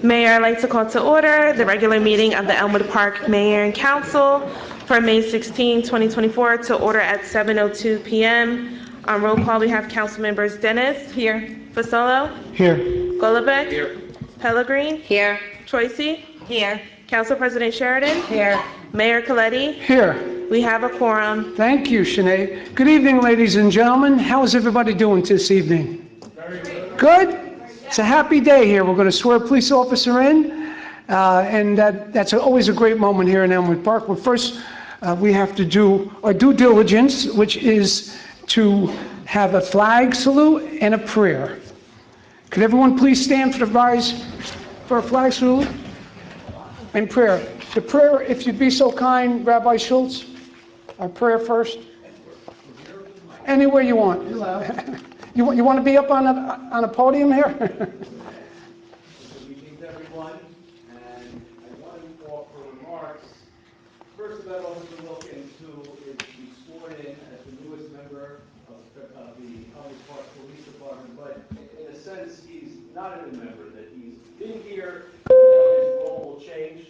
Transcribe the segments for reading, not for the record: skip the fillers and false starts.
Mayor, I'd like to call to order the regular meeting of the Elmwood Park Mayor and Council for May 16, 2024, to order at 7:02 p.m. On roll call, we have council members Dennis. Here. Fasolo. Here. Golovic. Here. Pellegrin. Here. Troisi. Here. Council President Sheridan. Here. Mayor Coletti. Here. We have a quorum. Thank you, Sinead. Good evening, ladies and gentlemen. How is everybody doing this evening? Very good. Good? It's a happy day here. We're going to swear a police officer in, and that's always a great moment here in Elmwood Park. Well, first, we have to do our due diligence, which is to have a flag salute and a prayer. Could everyone please stand for the rise for a flag salute and prayer? The prayer, if you'd be so kind, Rabbi Schultz, our prayer first. Anywhere you want. You want to be up on a podium here? Good evening to everyone, and I want to offer remarks. First about Officer Wilkins, who is to be sworn in as the newest member of the Elmwood Park Police Department, but in a sense, he's not a new member, that he's been here, his role will change.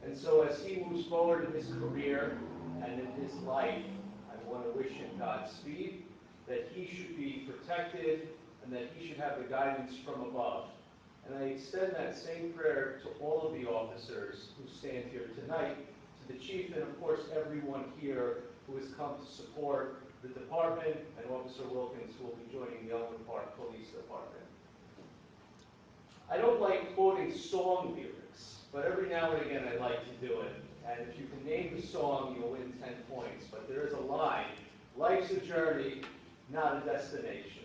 And so as he moves forward in his career and in his life, I want to wish him Godspeed, that he should be protected and that he should have the guidance from above. And I extend that same prayer to all of the officers who stand here tonight, to the chief and of course everyone here who has come to support the department and Officer Wilkins, who will be joining the Elmwood Park Police Department. I don't like quoting song lyrics, but every now and again I like to do it. And if you can name the song, you'll win 10 points. But there is a line, life's a journey, not a destination.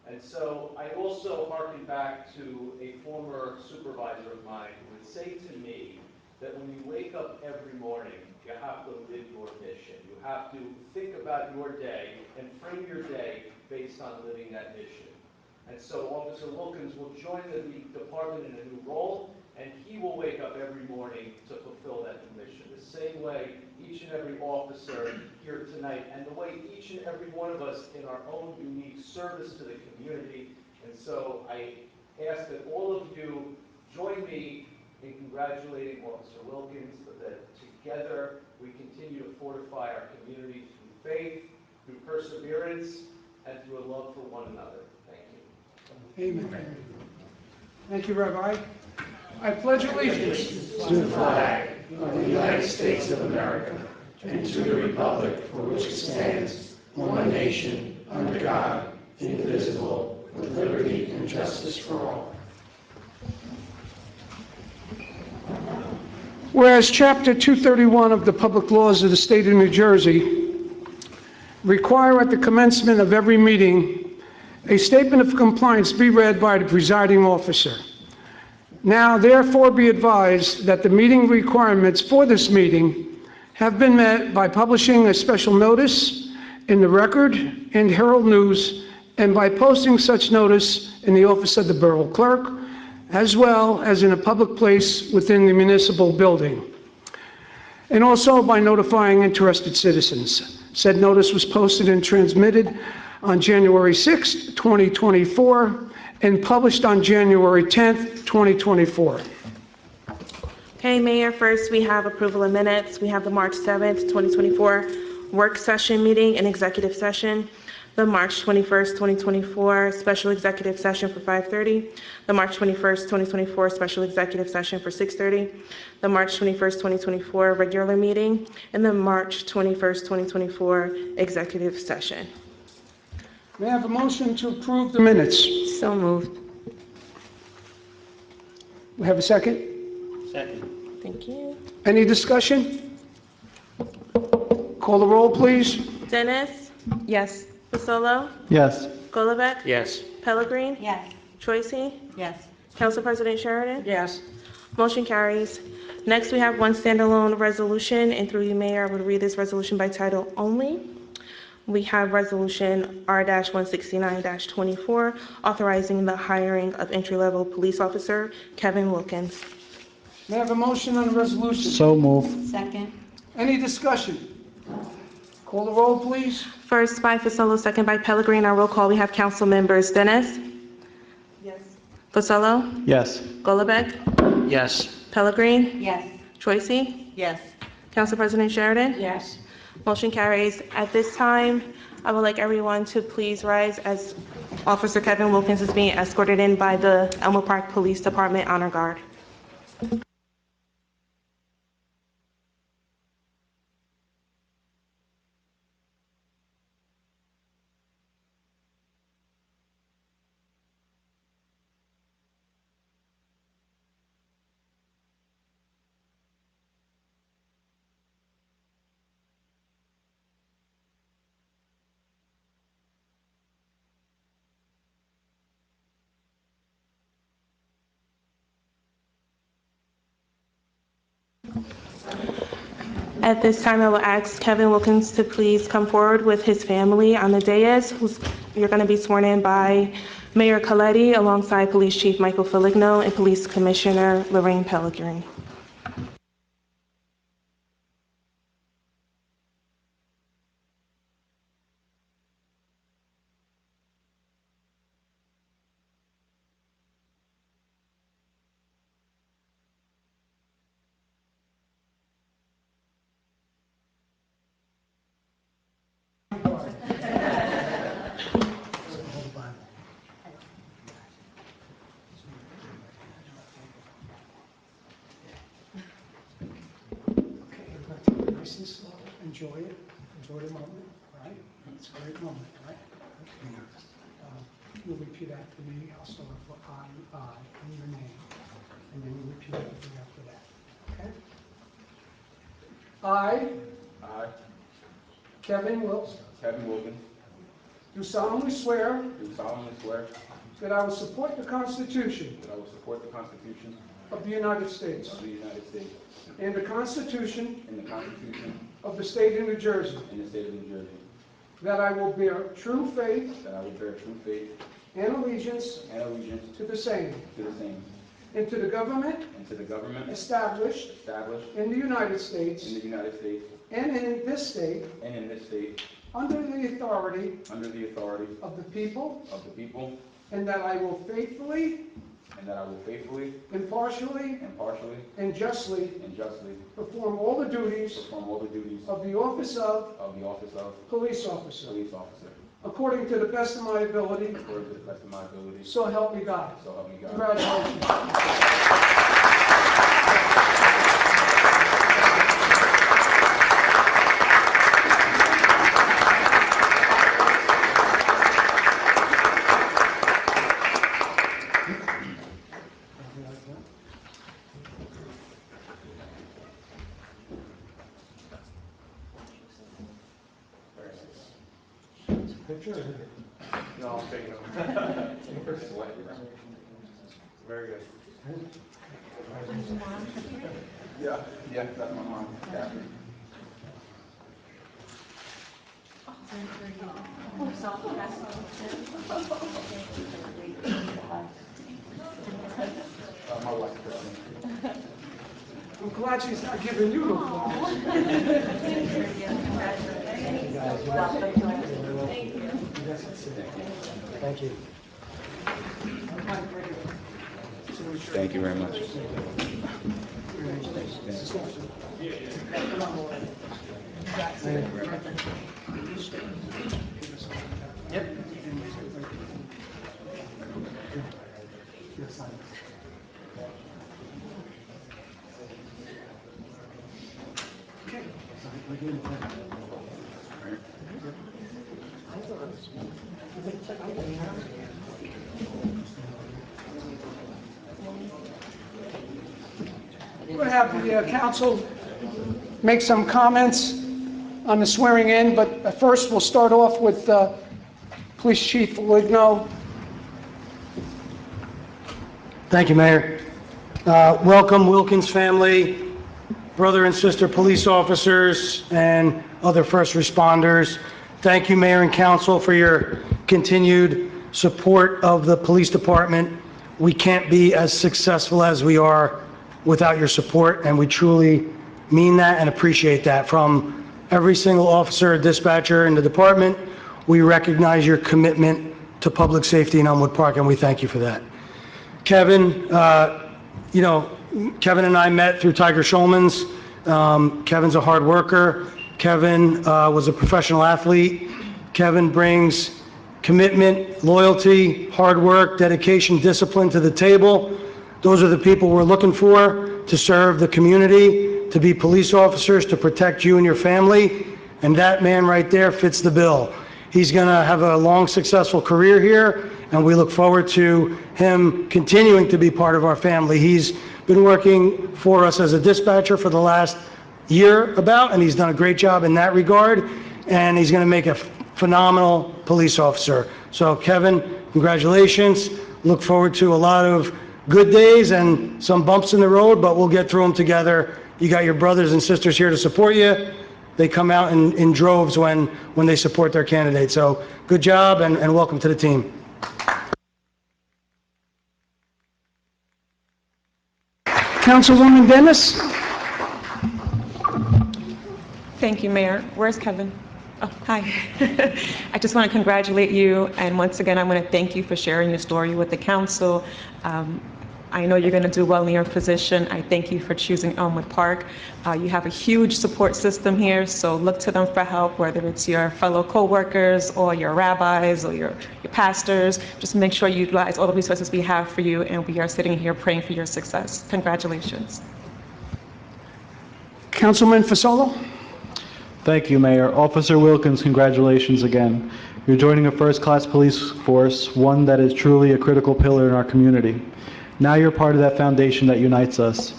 And so I also harken back to a former supervisor of mine who would say to me that when you wake up every morning, you have to live your mission. You have to think about your day and frame your day based on living that mission. And so Officer Wilkins will join the department in a new role, and he will wake up every morning to fulfill that mission. The same way each and every officer here tonight, and the way each and every one of us in our own unique service to the community. And so I ask that all of you join me in congratulating Officer Wilkins, so that together we continue to fortify our community through faith, through perseverance, and through a love for one another. Thank you. Amen. Thank you, Rabbi. I pledge allegiance to the flag of the United States of America and to the republic for which it stands, one nation, under God, indivisible, with liberty and justice for all. Whereas Chapter 231 of the Public Laws of the State of New Jersey require at the commencement of every meeting a statement of compliance be read by the presiding officer. Now, therefore, be advised that the meeting requirements for this meeting have been met by publishing a special notice in the Record and Herald News, and by posting such notice in the office of the Borough Clerk, as well as in a public place within the municipal building, and also by notifying interested citizens. Said notice was posted and transmitted on January 6, 2024, and published on January 10th, 2024. Okay, Mayor, first we have approval of minutes. We have the March 7th, 2024 work session meeting and executive session, the March 21st, 2024 special executive session for 5:30, the March 21st, 2024 special executive session for 6:30, the March 21st, 2024 regular meeting, and the March 21st, 2024 executive session. May I have a motion to approve the minutes? So moved. We have a second? Second. Thank you. Any discussion? Call the roll, please. Dennis? Yes. Fasolo? Yes. Golovic? Yes. Pellegrin? Yes. Troisi? Yes. Council President Sheridan? Yes. Motion carries. Next, we have one standalone resolution, and through you, Mayor, I would read this resolution by title only. We have Resolution R-169-24, authorizing the hiring of entry-level police officer Kevin Wilkins. May I have a motion on the resolution? So move. Second. Any discussion? Call the roll, please. First by Fasolo, second by Pellegrini. Our roll call, we have council members Dennis. Yes. Fasolo. Yes. Golubek. Yes. Pellegrini. Yes. Choisy. Yes. Council President Sheridan. Yes. Motion carries. At this time, I would like everyone to please rise as Officer Kevin Wilkins is being escorted in by the Elmwood Park Police Department Honor Guard. At this time, I will ask Kevin Wilkins to please come forward with his family on the dais. You're going to be sworn in by Mayor Coletti alongside Police Chief Michael Foligno and Police Commissioner Lorraine Pellegrini. Nice and slow. Enjoy it. Enjoy the moment, all right? It's a great moment, all right? You'll repeat after me. I'll start off with I, and your name. And then you repeat everything after that, okay? I, Kevin Wilkes, Kevin Wilkins, do solemnly swear do solemnly swear that I will support the Constitution that I will support the Constitution of the United States of the United States and the Constitution and the Constitution of the State of New Jersey, and the State of New Jersey, that I will bear true faith that I will bear true faith and allegiance and allegiance to the same to the same, and to the government and to the government established established in the United in States the United States and in this state and in this state, under the authority under the authority of the people, of the people, and that I will faithfully, and that I will faithfully, impartially, impartially, and justly and justly perform all the duties perform all the duties of the office of of the office of police officer, police officer, according to the best of my ability, according to the best of my ability, so help me God. so help me God. Congratulations. No, I'll take it. Very good. Yeah, that's my mom, Catherine. My wife, Christine. I'm glad she's not giving you the flowers. Thank you. Thank you very much. Yep. We're going to have the council make some comments on the swearing in, but first we'll start off with Police Chief Foligno. Thank you, Mayor. Welcome, Wilkins family, brother and sister police officers, and other first responders. Thank you, Mayor and Council, for your continued support of the police department. We can't be as successful as we are without your support, and we truly mean that and appreciate that from every single officer or dispatcher in the department. We recognize your commitment to public safety in Elmwood Park, and we thank you for that. Kevin, Kevin and I met through Tiger Schulman's. Kevin's a hard worker. Kevin was a professional athlete. Kevin brings commitment, loyalty, hard work, dedication, discipline to the table. Those are the people we're looking for to serve the community, to be police officers, to protect you and your family. And that man right there fits the bill. He's going to have a long, successful career here, and we look forward to him continuing to be part of our family. He's been working for us as a dispatcher for the last year and he's done a great job in that regard, and he's going to make a phenomenal police officer. So Kevin, congratulations. Look forward to a lot of good days and some bumps in the road, but we'll get through them together. You got your brothers and sisters here to support you. They come out in droves when they support their candidate. So good job and welcome to the team. Councilwoman Dennis? Thank you, Mayor. Where's Kevin? Oh, hi. I just want to congratulate you, and once again, I want to thank you for sharing your story with the council. I know you're going to do well in your position. I thank you for choosing Elmwood Park. You have a huge support system here, so look to them for help, whether it's your fellow co-workers or your rabbis or your pastors. Just make sure you utilize all the resources we have for you, and we are sitting here praying for your success. Congratulations. Councilman Fasolo? Thank you, Mayor. Officer Wilkins, congratulations again. You're joining a first-class police force, one that is truly a critical pillar in our community. Now you're part of that foundation that unites us.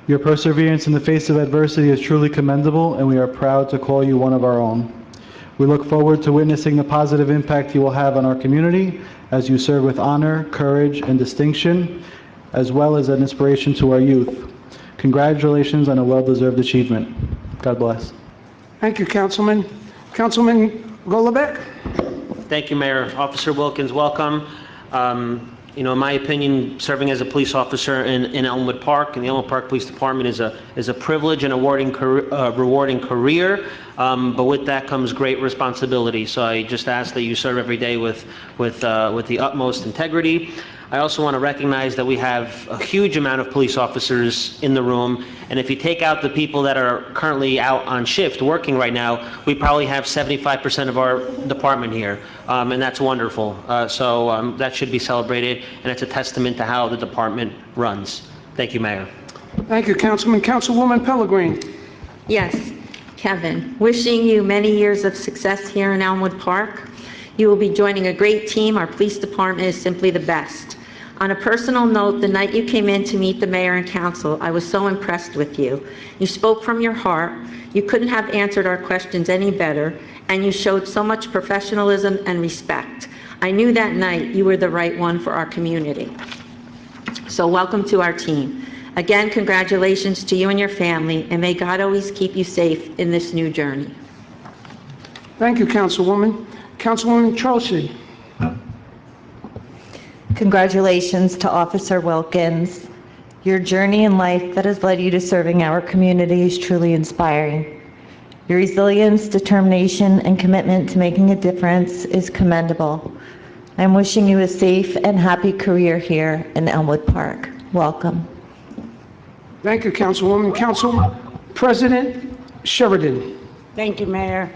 Your perseverance in the face of adversity is truly commendable, and we are proud to call you one of our own. We look forward to witnessing the positive impact you will have on our community as you serve with honor, courage, and distinction, as well as an inspiration to our youth. Congratulations on a well-deserved achievement. God bless. Thank you, Councilman. Councilman Golombek? Thank you, Mayor. Officer Wilkins, welcome. In my opinion, serving as a police officer in Elmwood Park, and the Elmwood Park Police Department is a privilege and rewarding career, but with that comes great responsibility. So I just ask that you serve every day with the utmost integrity. I also want to recognize that we have a huge amount of police officers in the room, and if you take out the people that are currently out on shift working right now, we probably have 75% of our department here, and that's wonderful. So that should be celebrated, and it's a testament to how the department runs. Thank you, Mayor. Thank you, Councilman. Councilwoman Pellegrin? Yes, Kevin, wishing you many years of success here in Elmwood Park. You will be joining a great team. Our police department is simply the best. On a personal note, the night you came in to meet the mayor and council, I was so impressed with you. You spoke from your heart. You couldn't have answered our questions any better, and you showed so much professionalism and respect. I knew that night you were the right one for our community. So welcome to our team. Again, congratulations to you and your family, and may God always keep you safe in this new journey. Thank you, Councilwoman. Councilwoman Troche? Congratulations to Officer Wilkins. Your journey in life that has led you to serving our community is truly inspiring. Your resilience, determination, and commitment to making a difference is commendable. I'm wishing you a safe and happy career here in Elmwood Park. Welcome. Thank you, Councilwoman. Council President Sheridan? Thank you, Mayor.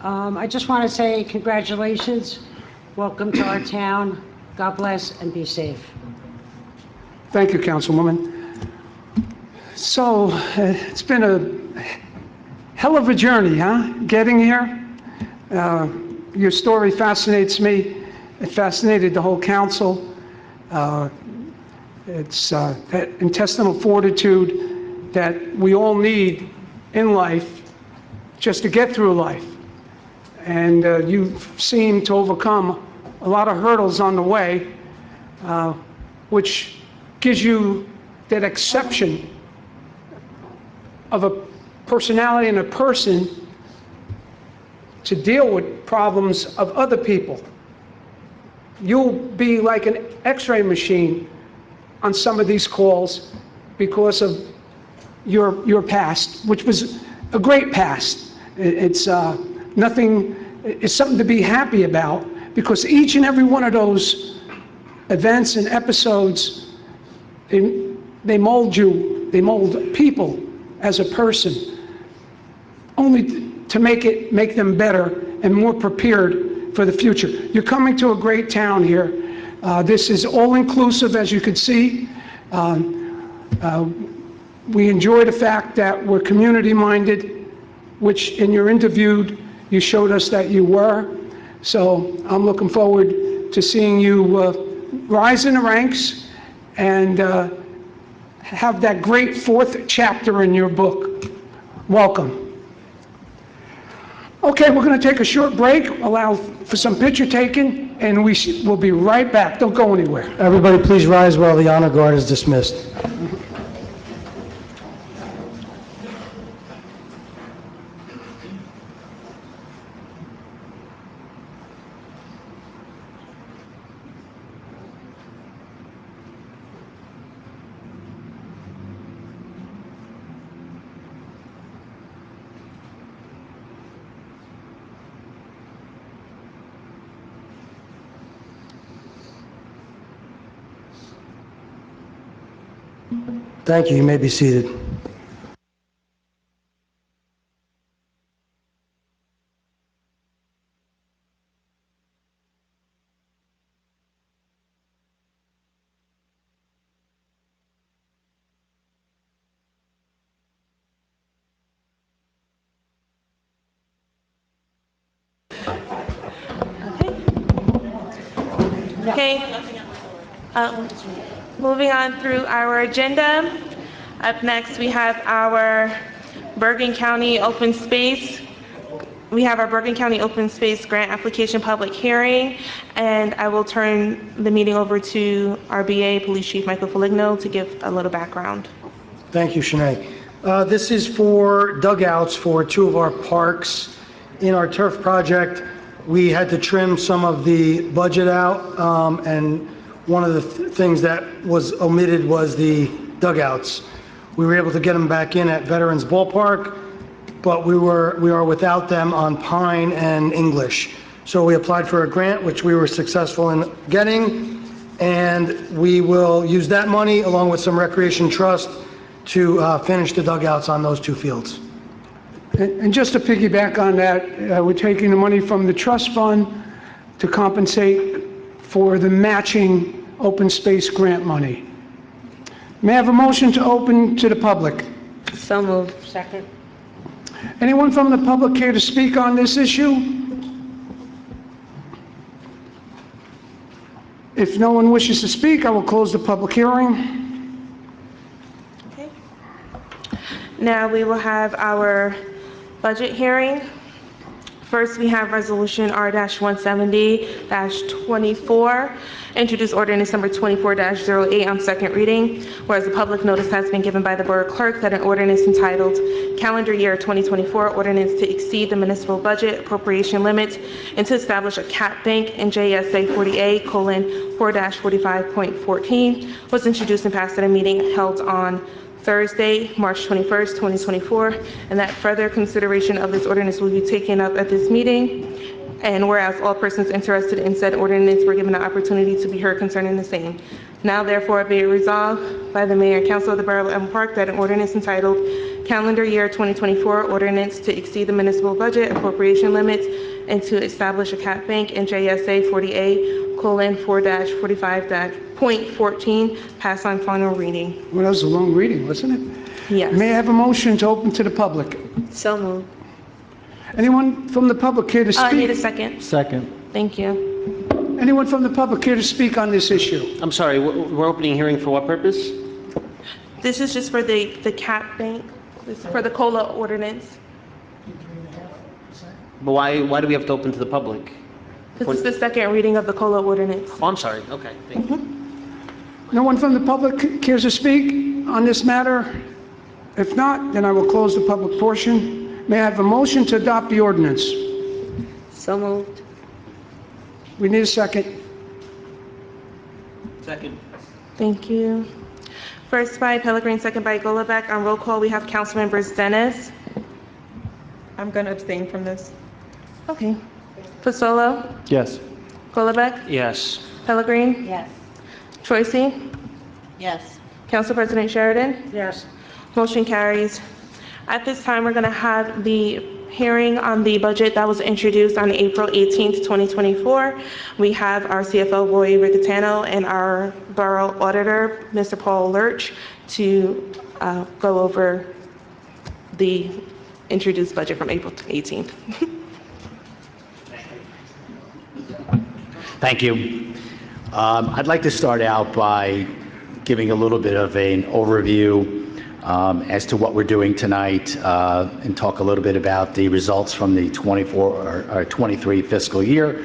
I just want to say congratulations. Welcome to our town. God bless and be safe. Thank you, Councilwoman. So, it's been a hell of a journey, huh? Getting here. Your story fascinates me. It fascinated the whole council. It's that intestinal fortitude that we all need in life just to get through life. And you seem to overcome a lot of hurdles on the way, which gives you that exception of a personality and a person to deal with problems of other people. You'll be like an X-ray machine on some of these calls because of your past, which was a great past. It's nothing, it's something to be happy about, because each and every one of those events and episodes, they mold you, they mold people as a person, only to make them better and more prepared for the future. You're coming to a great town here. This is all-inclusive, as you can see. We enjoy the fact that we're community-minded, which in your interview, you showed us that you were. So I'm looking forward to seeing you rise in the ranks and have that great fourth chapter in your book. Welcome. Okay, we're going to take a short break, allow for some picture taking, and we'll be right back. Don't go anywhere. Everybody please rise while the honor guard is dismissed. Thank you. You may be seated. Okay. Moving on through our agenda. Up next, we have our Bergen County Open Space. We have our Bergen County Open Space Grant Application Public Hearing, and I will turn the meeting over to our BA, Police Chief Michael Foligno, to give a little background. Thank you, Shanae. This is for dugouts for two of our parks. In our turf project, we had to trim some of the budget out, and one of the things that was omitted was the dugouts. We were able to get them back in at Veterans Ballpark, but we are without them on Pine and English. So we applied for a grant, which we were successful in getting, and we will use that money along with some Recreation Trust to finish the dugouts on those two fields. And just to piggyback on that, we're taking the money from the trust fund to compensate for the matching open space grant money. May I have a motion to open to the public? So moved. Second. Anyone from the public care to speak on this issue? If no one wishes to speak, I will close the public hearing. Okay. Now we will have our budget hearing. First, we have Resolution R-170-24, introduced ordinance number 24-08 on second reading, whereas a public notice has been given by the Borough Clerk that an ordinance entitled Calendar Year 2024 Ordinance to Exceed the Municipal Budget Appropriation Limits and to Establish a Cap Bank in JSA 40A:4-45.14 was introduced and passed at a meeting held on Thursday, March 21st, 2024, and that further consideration of this ordinance will be taken up at this meeting. And whereas all persons interested in said ordinance were given the opportunity to be heard concerning the same. Now therefore be it resolved by the Mayor and Council of the Borough of Elmwood Park that an ordinance entitled Calendar Year 2024 Ordinance to Exceed the Municipal Budget Appropriation Limits and to Establish a Cap Bank in JSA 40A:4-45.14 pass on final reading. Well, that was a long reading, wasn't it? Yes. May I have a motion to open to the public? So moved. Anyone from the public care to I need a speak? second. Second. Thank you. Anyone from the public care to speak on this issue? I'm sorry, we're opening a hearing for what purpose? This is just for the Cap Bank. This is for the COLA ordinance. But why do we have to open to the public? This is the second reading of the COLA ordinance. Oh, I'm sorry, okay, thank you. No one from the public cares to speak on this matter? If not, then I will close the public portion. May I have a motion to adopt the ordinance? So moved. We need a second. Second. Thank you. First by Pellegrin, second by Golubek. On roll call, we have Councilmembers Dennis, I'm going to abstain from this. Okay. Fasolo, Yes. Golubek, Yes. Pellegrin, Yes. Troisi, Yes. Council President Sheridan. Yes. Motion carries. At this time, we're going to have the hearing on the budget that was introduced on April 18th, 2024. We have our CFO, Roy Riccatano, and our Borough Auditor, Mr. Paul Lurch, to go over the introduced budget from April 18th. Thank you. I'd like to start out by giving a little bit of an overview as to what we're doing tonight and talk a little bit about the results from the 23 fiscal year,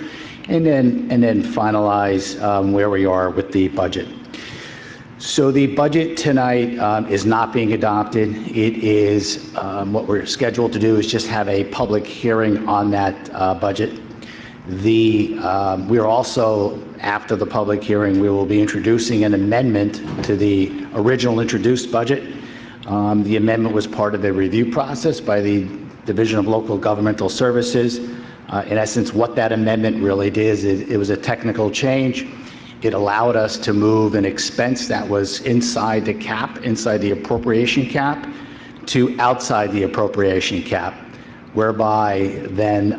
and then finalize where we are with the budget. So the budget tonight is not being adopted. It is what we're scheduled to do is just have a public hearing on that budget. We are also, after the public hearing, we will be introducing an amendment to the original introduced budget. The amendment was part of the review process by the Division of Local Governmental Services. In essence, what that amendment really did is it was a technical change. It allowed us to move an expense that was inside the cap, inside the appropriation cap, to outside the appropriation cap, whereby then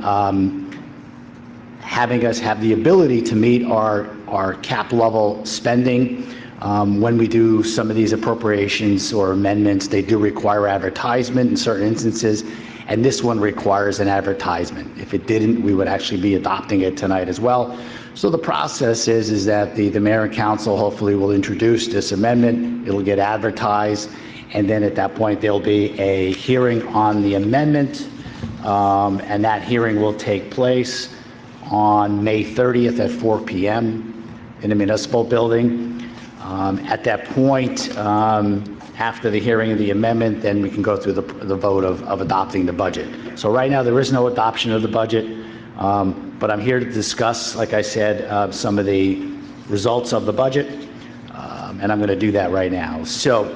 having us have the ability to meet our cap level spending. When we do some of these appropriations or amendments, they do require advertisement in certain instances, and this one requires an advertisement. If it didn't, we would actually be adopting it tonight as well. So the process is that the mayor and council hopefully will introduce this amendment. It'll get advertised, and then at that point there'll be a hearing on the amendment, and that hearing will take place on May 30th at 4 p.m. in the municipal building. At that point, after the hearing of the amendment, then we can go through the vote of adopting the budget. So right now, there is no adoption of the budget, but I'm here to discuss, like I said, some of the results of the budget, and I'm going to do that right now. So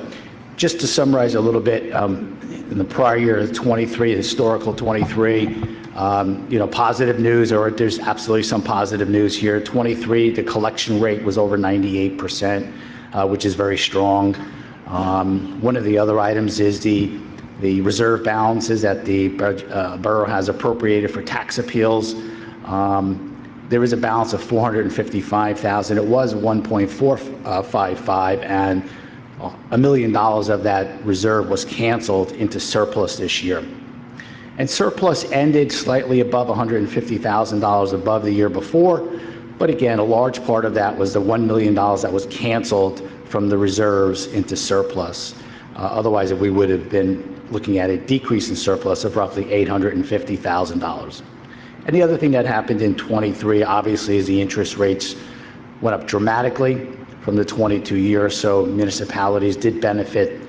just to summarize a little bit, in the prior year, 23, historical 23, positive news, or there's absolutely some positive news here. 23, the collection rate was over 98%, which is very strong. One of the other items is the reserve balances that the borough has appropriated for tax appeals. There is a balance of $455,000. It was 1.455, and $1 million of that reserve was canceled into surplus this year. And surplus ended slightly above $150,000 above the year before, but again, a large part of that was the $1 million that was canceled from the reserves into surplus. Otherwise, we would have been looking at a decrease in surplus of roughly $850,000. And the other thing that happened in 23, obviously, is the interest rates went up dramatically from the 22 year, so municipalities did benefit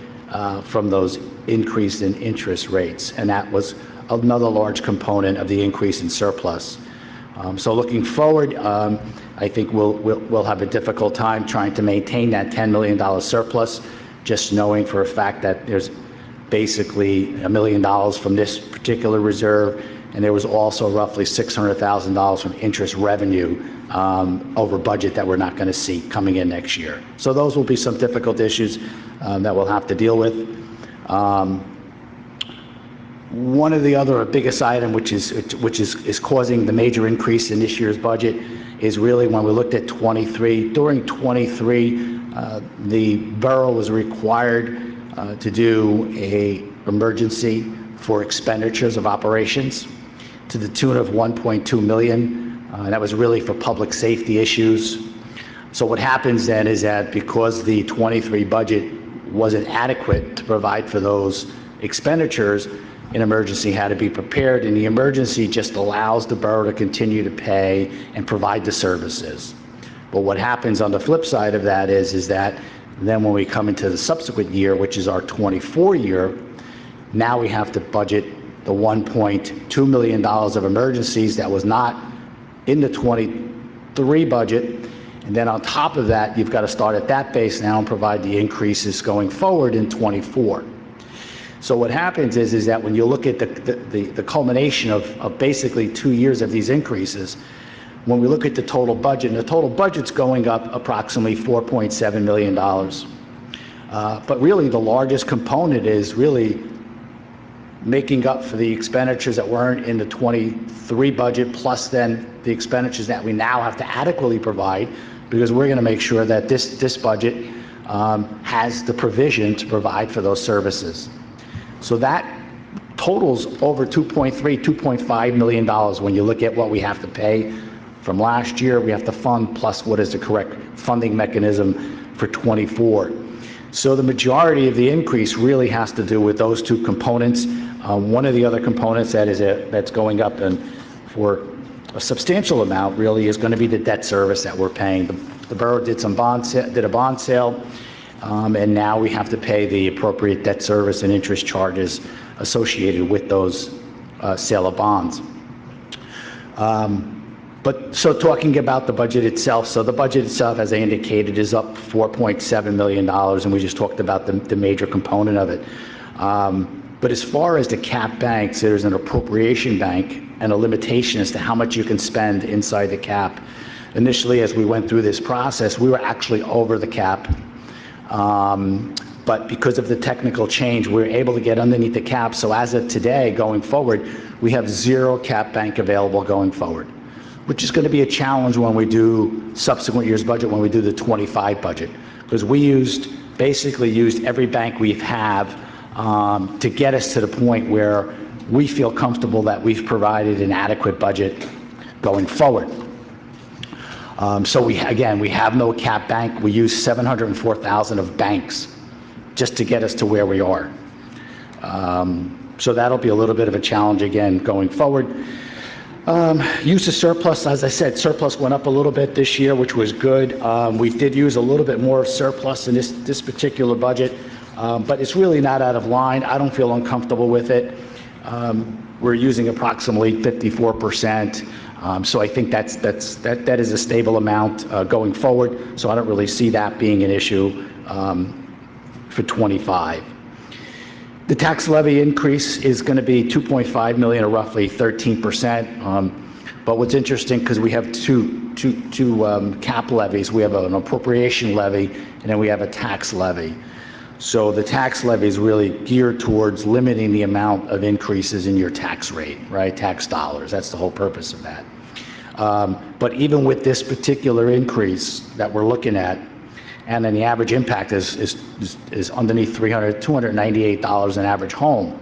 from those increase in interest rates, and that was another large component of the increase in surplus. So looking forward, I think we'll have a difficult time trying to maintain that $10 million surplus, just knowing for a fact that there's basically $1 million from this particular reserve, and there was also roughly $600,000 from interest revenue over budget that we're not going to see coming in next year. So those will be some difficult issues that we'll have to deal with. One of the other biggest item, which is causing the major increase in this year's budget, is really when we looked at 23. During 23, the borough was required to do a emergency for expenditures of operations to the tune of $1.2 million. That was really for public safety issues. So what happens then is that because the 23 budget wasn't adequate to provide for those expenditures, an emergency had to be prepared, and the emergency just allows the borough to continue to pay and provide the services. But what happens on the flip side of that is that then when we come into the subsequent year, which is our 24 year, now we have to budget the $1.2 million of emergencies that was not in the 23 budget. And then on top of that, you've got to start at that base now and provide the increases going forward in 24. So what happens is that when you look at the culmination of basically 2 years of these increases, when we look at the total budget, and the total budget's going up approximately $4.7 million. But really, the largest component is really making up for the expenditures that weren't in the 23 budget, plus then the expenditures that we now have to adequately provide, because we're going to make sure that this budget has the provision to provide for those services. So that totals over $2.5 million when you look at what we have to pay from last year, we have to fund, plus what is the correct funding mechanism for 24. So the majority of the increase really has to do with those two components. One of the other components that's going up and for a substantial amount really is going to be the debt service that we're paying. The borough did a bond sale, and now we have to pay the appropriate debt service and interest charges associated with those sale of bonds. But so talking about the budget itself, so the budget itself, as I indicated, is up $4.7 million, and we just talked about the major component of it. But as far as the cap banks, there's an appropriation bank and a limitation as to how much you can spend inside the cap. Initially, as we went through this process, we were actually over the cap. But because of the technical change, we were able to get underneath the cap. So as of today, going forward, we have zero cap bank available going forward, which is going to be a challenge when we do subsequent year's budget, when we do the 25 budget, because we basically used every bank we have to get us to the point where we feel comfortable that we've provided an adequate budget going forward. So we have no cap bank. We use 704,000 of banks just to get us to where we are. So that'll be a little bit of a challenge again going forward. Use of surplus, as I said, surplus went up a little bit this year, which was good. We did use a little bit more of surplus in this particular budget, but it's really not out of line. I don't feel uncomfortable with it. We're using approximately 54%, so I think that is a stable amount going forward. So I don't really see that being an issue for 25. The tax levy increase is going to be $2.5 million, or roughly 13%. But what's interesting, because we have two cap levies, we have an appropriation levy, and then we have a tax levy. So the tax levy is really geared towards limiting the amount of increases in your tax rate, right? Tax dollars. That's the whole purpose of that. But even with this particular increase that we're looking at, and then the average impact is underneath $298 an average home.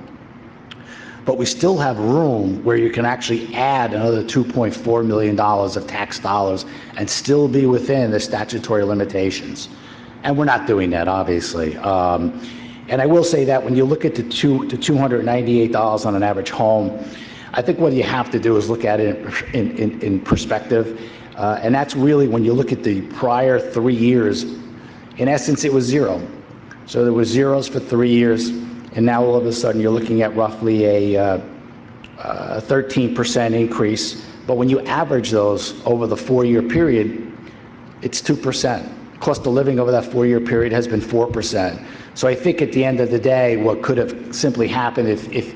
But we still have room where you can actually add another $2.4 million of tax dollars and still be within the statutory limitations. And we're not doing that, obviously. And I will say that when you look at the $298 on an average home, I think what you have to do is look at it in perspective. And that's really when you look at the prior 3 years. In essence, it was zero. So there was zeros for 3 years, and now all of a sudden you're looking at roughly a 13% increase. But when you average those over the 4-year period, it's 2%. Cost of living over that 4-year period has been 4%. So I think at the end of the day, what could have simply happened if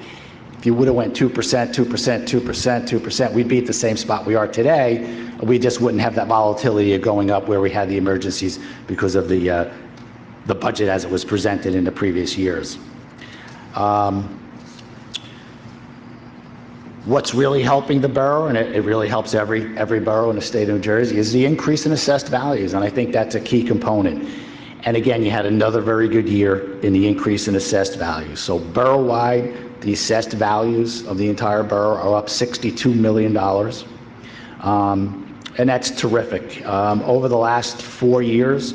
you would have went 2%, 2%, 2%, 2%, we'd be at the same spot we are today. We just wouldn't have that volatility of going up where we had the emergencies because of the budget as it was presented in the previous years. What's really helping the borough, and it really helps every borough in the state of New Jersey, is the increase in assessed values, and I think that's a key component. And again, you had another very good year in the increase in assessed values. So borough-wide, the assessed values of the entire borough are up $62 million. And that's terrific. Over the last 4 years,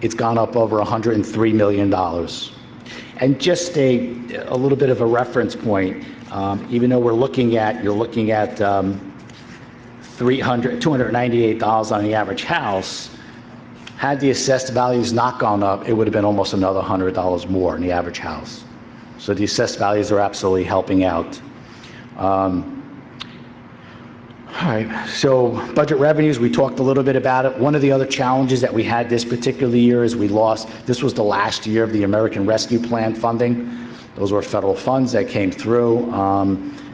it's gone up over $103 million. And just a little bit of a reference point, even though you're looking at $298 on the average house, had the assessed values not gone up, it would have been almost another $100 more in the average house. So the assessed values are absolutely helping out. All right, so budget revenues, we talked a little bit about it. One of the other challenges that we had this particular year is this was the last year of the American Rescue Plan funding. Those were federal funds that came through.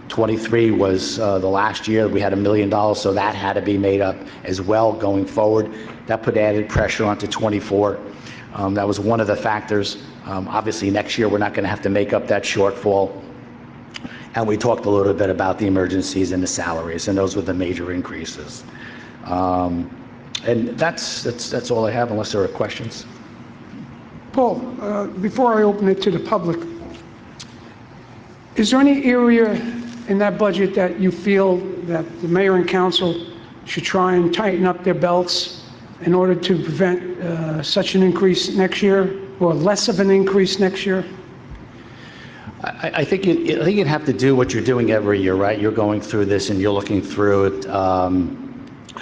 23 was the last year we had $1 million, so that had to be made up as well going forward. That put added pressure onto 24. That was one of the factors. Obviously, next year we're not going to have to make up that shortfall. And we talked a little bit about the emergencies and the salaries, and those were the major increases. And that's all I have, unless there are questions. Paul, before I open it to the public, is there any area in that budget that you feel that the mayor and council should try and tighten up their belts in order to prevent such an increase next year, or less of an increase next year? I think you'd have to do what you're doing every year, right? You're going through this and you're looking through it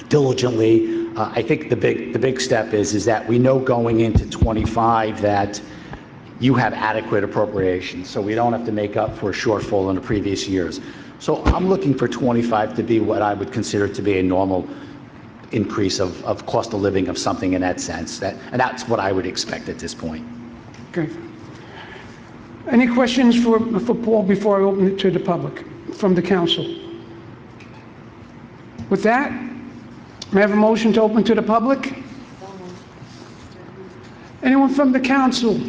diligently. I think the big step is that we know going into 25 that you have adequate appropriations, so we don't have to make up for a shortfall in the previous years. So I'm looking for 25 to be what I would consider to be a normal increase of cost of living of something in that sense. And that's what I would expect at this point. Okay. Any questions for Paul before I open it to the public from the council? With that, may I have a motion to open to the public? Anyone from the council,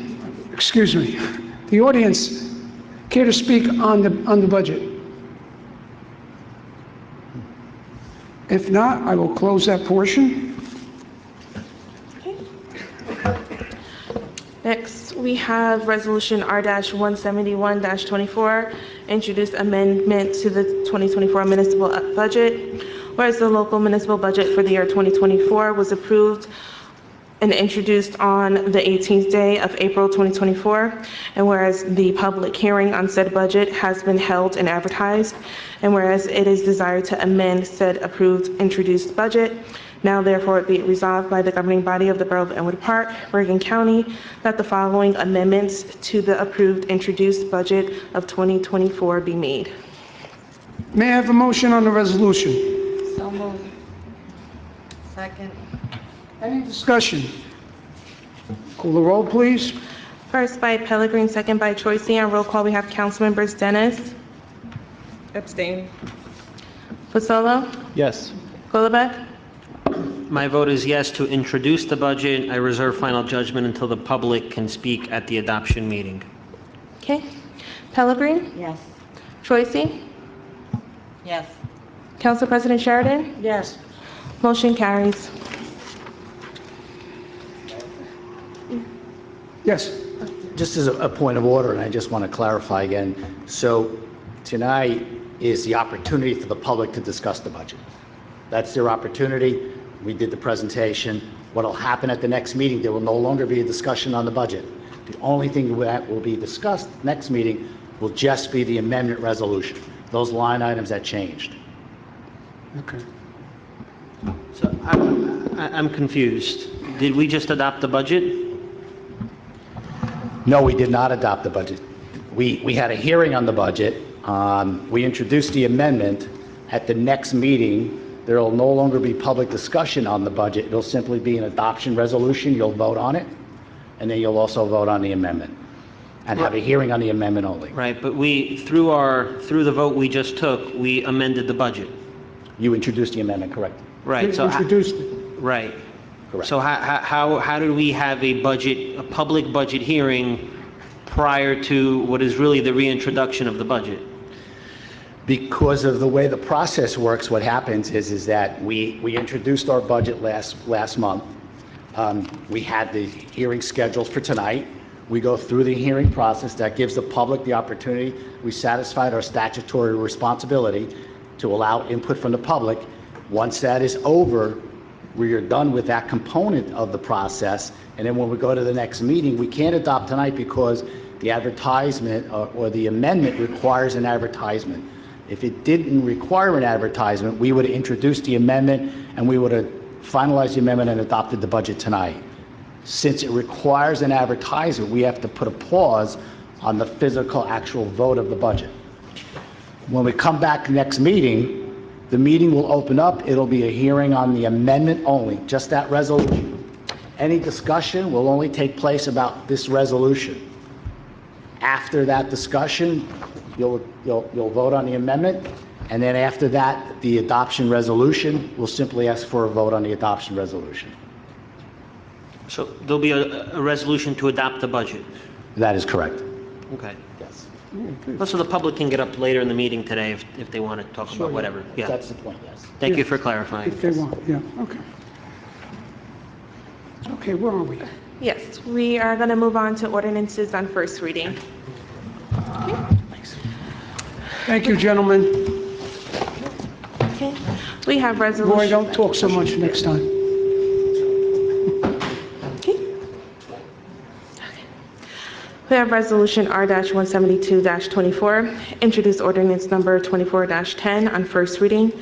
excuse me, the audience, care to speak on the budget? If not, I will close that portion. Next, we have Resolution R-171-24, introduced amendment to the 2024 municipal budget. Whereas the local municipal budget for the year 2024 was approved and introduced on the 18th day of April 2024, and whereas the public hearing on said budget has been held and advertised, and whereas it is desired to amend said approved introduced budget, now therefore be it resolved by the governing body of the Borough of Elmwood Park, Bergen County, that the following amendments to the approved introduced budget of 2024 be made. May I have a motion on the resolution? So moved. Second. Any discussion? Call the roll, please. First by Pellegrin, second by Troisi. On roll call, we have council members Dennis, Abstain. Fasolo, Yes. Golombek, My vote is yes to introduce the budget. I reserve final judgment until the public can speak at the adoption meeting. okay. Pellegrin, Yes. Troisi, Yes. Council President Sheridan, Yes. motion carries. Yes. Just as a point of order, and I just want to clarify again, so tonight is the opportunity for the public to discuss the budget. That's their opportunity. We did the presentation. What'll happen at the next meeting, there will no longer be a discussion on the budget. The only thing that will be discussed next meeting will just be the amendment resolution, those line items that changed. Okay. So I'm confused. Did we just adopt the budget? No, we did not adopt the budget. We had a hearing on the budget. We introduced the amendment. At the next meeting, there will no longer be public discussion on the budget. It'll simply be an adoption resolution. You'll vote on it, and then you'll also vote on the amendment and have a hearing on the amendment only. Right, but we, through the vote we just took, we amended the budget. You introduced the amendment, correct? Right, so, Introduced it. right. Correct. So how did we have a public budget hearing prior to what is really the reintroduction of the budget? Because of the way the process works, what happens is that we introduced our budget last month. We had the hearing scheduled for tonight. We go through the hearing process. That gives the public the opportunity. We satisfied our statutory responsibility to allow input from the public. Once that is over, we are done with that component of the process. And then when we go to the next meeting, we can't adopt tonight because the advertisement or the amendment requires an advertisement. If it didn't require an advertisement, we would have introduced the amendment and we would have finalized the amendment and adopted the budget tonight. Since it requires an advertisement, we have to put a pause on the physical actual vote of the budget. When we come back next meeting, the meeting will open up. It'll be a hearing on the amendment only, just that resolution. Any discussion will only take place about this resolution. After that discussion, you'll vote on the amendment, and then after that, the adoption resolution, we'll simply ask for a vote on the adoption resolution. So there'll be a resolution to adopt the budget? That is correct. Okay. Yes. So the public can get up later in the meeting today if they want to talk about whatever. Yeah. That's the point, yes. Thank you for clarifying. If they want, yeah, okay. Okay, where are we? Yes, we are going to move on to ordinances on first reading. Thank you, gentlemen. Okay, we have Roy, resolution. don't talk so much next time. Okay. We have Resolution R-172-24, introduce ordinance number 24-10 on first reading.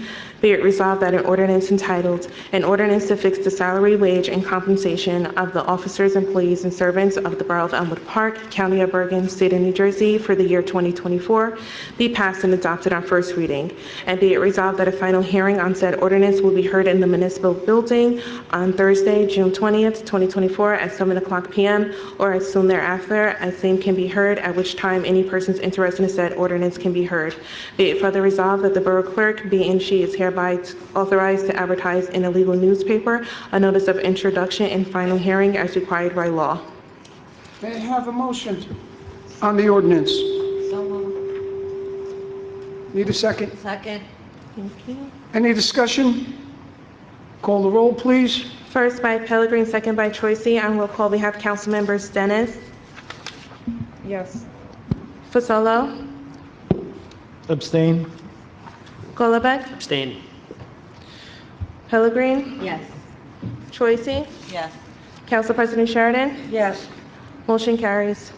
Be it resolved that an ordinance entitled, "An Ordinance to Fix the Salary, Wage, and Compensation of the Officers, Employees, and Servants of the Borough of Elmwood Park, County of Bergen, State of New Jersey for the year 2024," be passed and adopted on first reading. And be it resolved that a final hearing on said ordinance will be heard in the municipal building on Thursday, June 20th, 2024 at 7:00 p.m. or as soon thereafter, as same can be heard, at which time any persons interested in said ordinance can be heard. Be it further resolved that the Borough Clerk be and she is hereby authorized to advertise in a legal newspaper a notice of introduction and final hearing as required by law. May I have a motion on the ordinance? So moved. Need a second? Second. Thank you. Any discussion? Call the roll, please. First by Pellegrin, second by Troisi. On roll call, we have council members Dennis. Yes. Fasolo. Abstain? Golombek. Abstain. Pellegrin. Yes. Troisi. Yes. Council President Sheridan. Yes. Motion carries.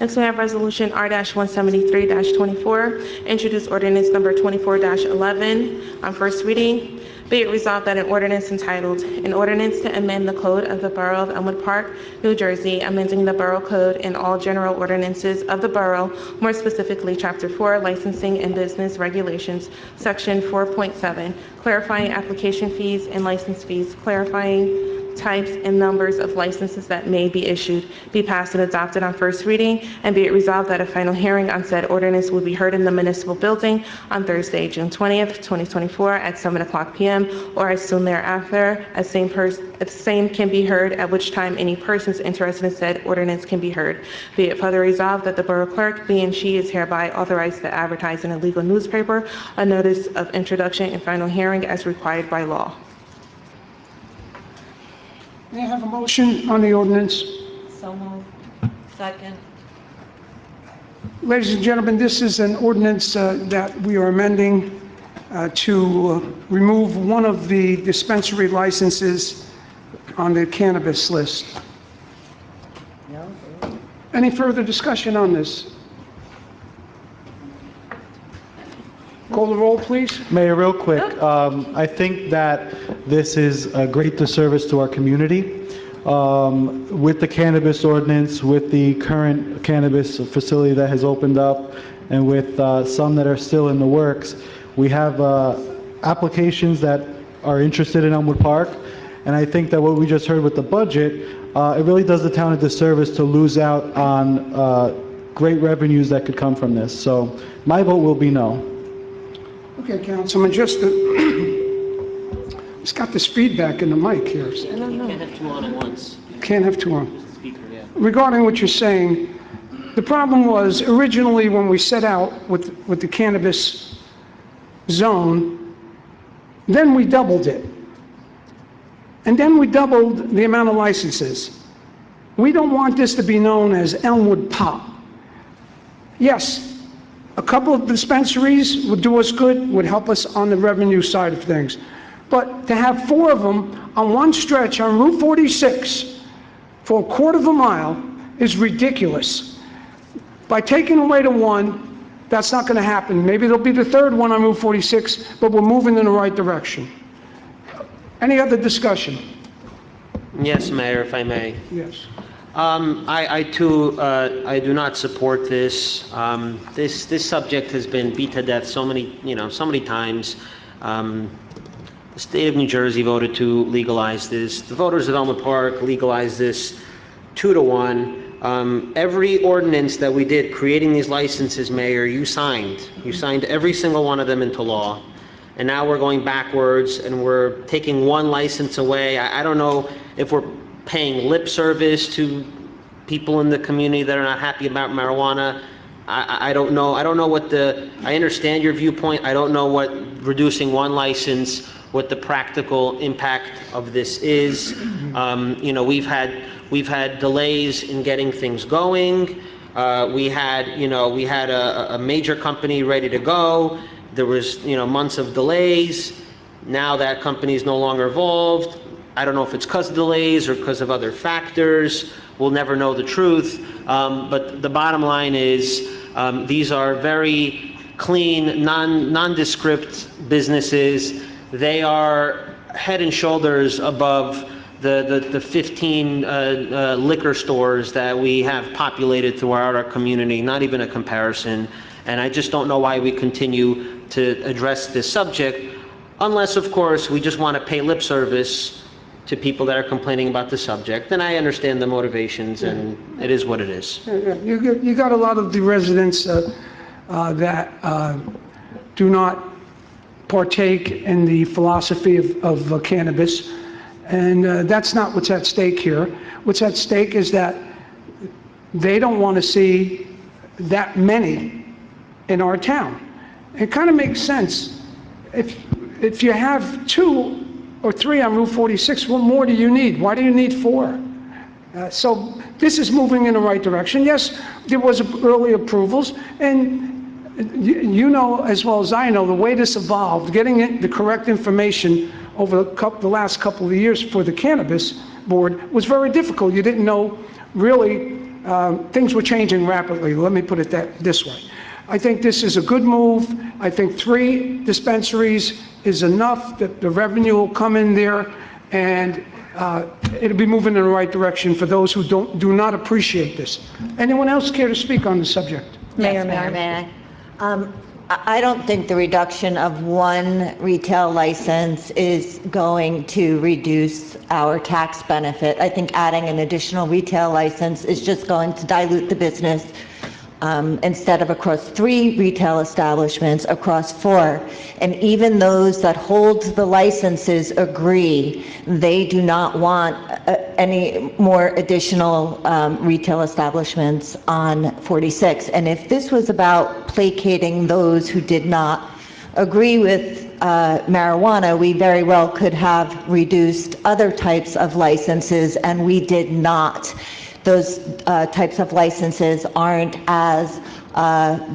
Next, we have Resolution R-173-24, introduce ordinance number 24-11 on first reading. Be it resolved that an ordinance entitled, "An Ordinance to Amend the Code of the Borough of Elmwood Park, New Jersey, amending the Borough Code and all general ordinances of the borough, more specifically Chapter 4, Licensing and Business Regulations, Section 4.7, clarifying application fees and license fees, clarifying types and numbers of licenses that may be issued," be passed and adopted on first reading, and be it resolved that a final hearing on said ordinance will be heard in the municipal building on Thursday, June 20th, 2024 at 7:00 p.m. or as soon thereafter, as same can be heard, at which time any persons interested in said ordinance can be heard. Be it further resolved that the Borough Clerk be and she is hereby authorized to advertise in a legal newspaper a notice of introduction and final hearing as required by law. May I have a motion on the ordinance? So moved. Second. Ladies and gentlemen, this is an ordinance that we are amending to remove one of the dispensary licenses on the cannabis list. Any further discussion on this? Call the roll, please. Mayor, real quick, I think that this is a great disservice to our community. With the cannabis ordinance, with the current cannabis facility that has opened up, and with some that are still in the works, we have applications that are interested in Elmwood Park, and I think that what we just heard with the budget, it really does the town a disservice to lose out on great revenues that could come from this. So my vote will be no. Okay, Councilman, it's got this feedback in the mic here. You can't have two on at once. Can't have two on. Speaker, yeah. Regarding what you're saying, the problem was originally when we set out with the cannabis zone, then we doubled it. And then we doubled the amount of licenses. We don't want this to be known as Elmwood Pop. Yes, a couple of dispensaries would do us good, would help us on the revenue side of things. But to have 4 of them on one stretch on Route 46 for a quarter of a mile is ridiculous. By taking away the one, that's not going to happen. Maybe there'll be the 3rd one on Route 46, but we're moving in the right direction. Any other discussion? Yes, Mayor, if I may. Yes. I too, I do not support this. This subject has been beat to death so many times. The state of New Jersey voted to legalize this. The voters of Elmwood Park legalized this 2-1. Every ordinance that we did creating these licenses, Mayor, you signed. You signed every single one of them into law. And now we're going backwards and we're taking one license away. I don't know if we're paying lip service to people in the community that are not happy about marijuana. I don't know. I don't know I understand your viewpoint. I don't know what reducing one license, what the practical impact of this is. You know, we've had delays in getting things going. We had a major company ready to go. There was, months of delays. Now that company is no longer involved. I don't know if it's because of delays or because of other factors. We'll never know the truth. But the bottom line is, these are very clean, nondescript businesses. They are head and shoulders above the 15 liquor stores that we have populated throughout our community, not even a comparison. And I just don't know why we continue to address this subject, unless, of course, we just want to pay lip service to people that are complaining about the subject. And I understand the motivations, and it is what it is. You got a lot of the residents that do not partake in the philosophy of cannabis, and that's not what's at stake here. What's at stake is that they don't want to see that many in our town. It kind of makes sense. If you have 2 or 3 on Route 46, what more do you need? Why do you need 4? So this is moving in the right direction. Yes, there was early approvals, and you know as well as I know the way this evolved, getting the correct information over the last couple of years for the Cannabis Board was very difficult. You didn't know really, things were changing rapidly. Let me put it this way. I think this is a good move. I think 3 dispensaries is enough, that the revenue will come in there, and it'll be moving in the right direction for those who do not appreciate this. Anyone else care to speak on the subject? Mayor, may I? I don't think the reduction of 1 retail license is going to reduce our tax benefit. I think adding an additional retail license is just going to dilute the business. Instead of across 3 retail establishments, across 4. And even those that hold the licenses agree they do not want any more additional retail establishments on 46. And if this was about placating those who did not agree with marijuana, we very well could have reduced other types of licenses, and we did not. Those types of licenses aren't as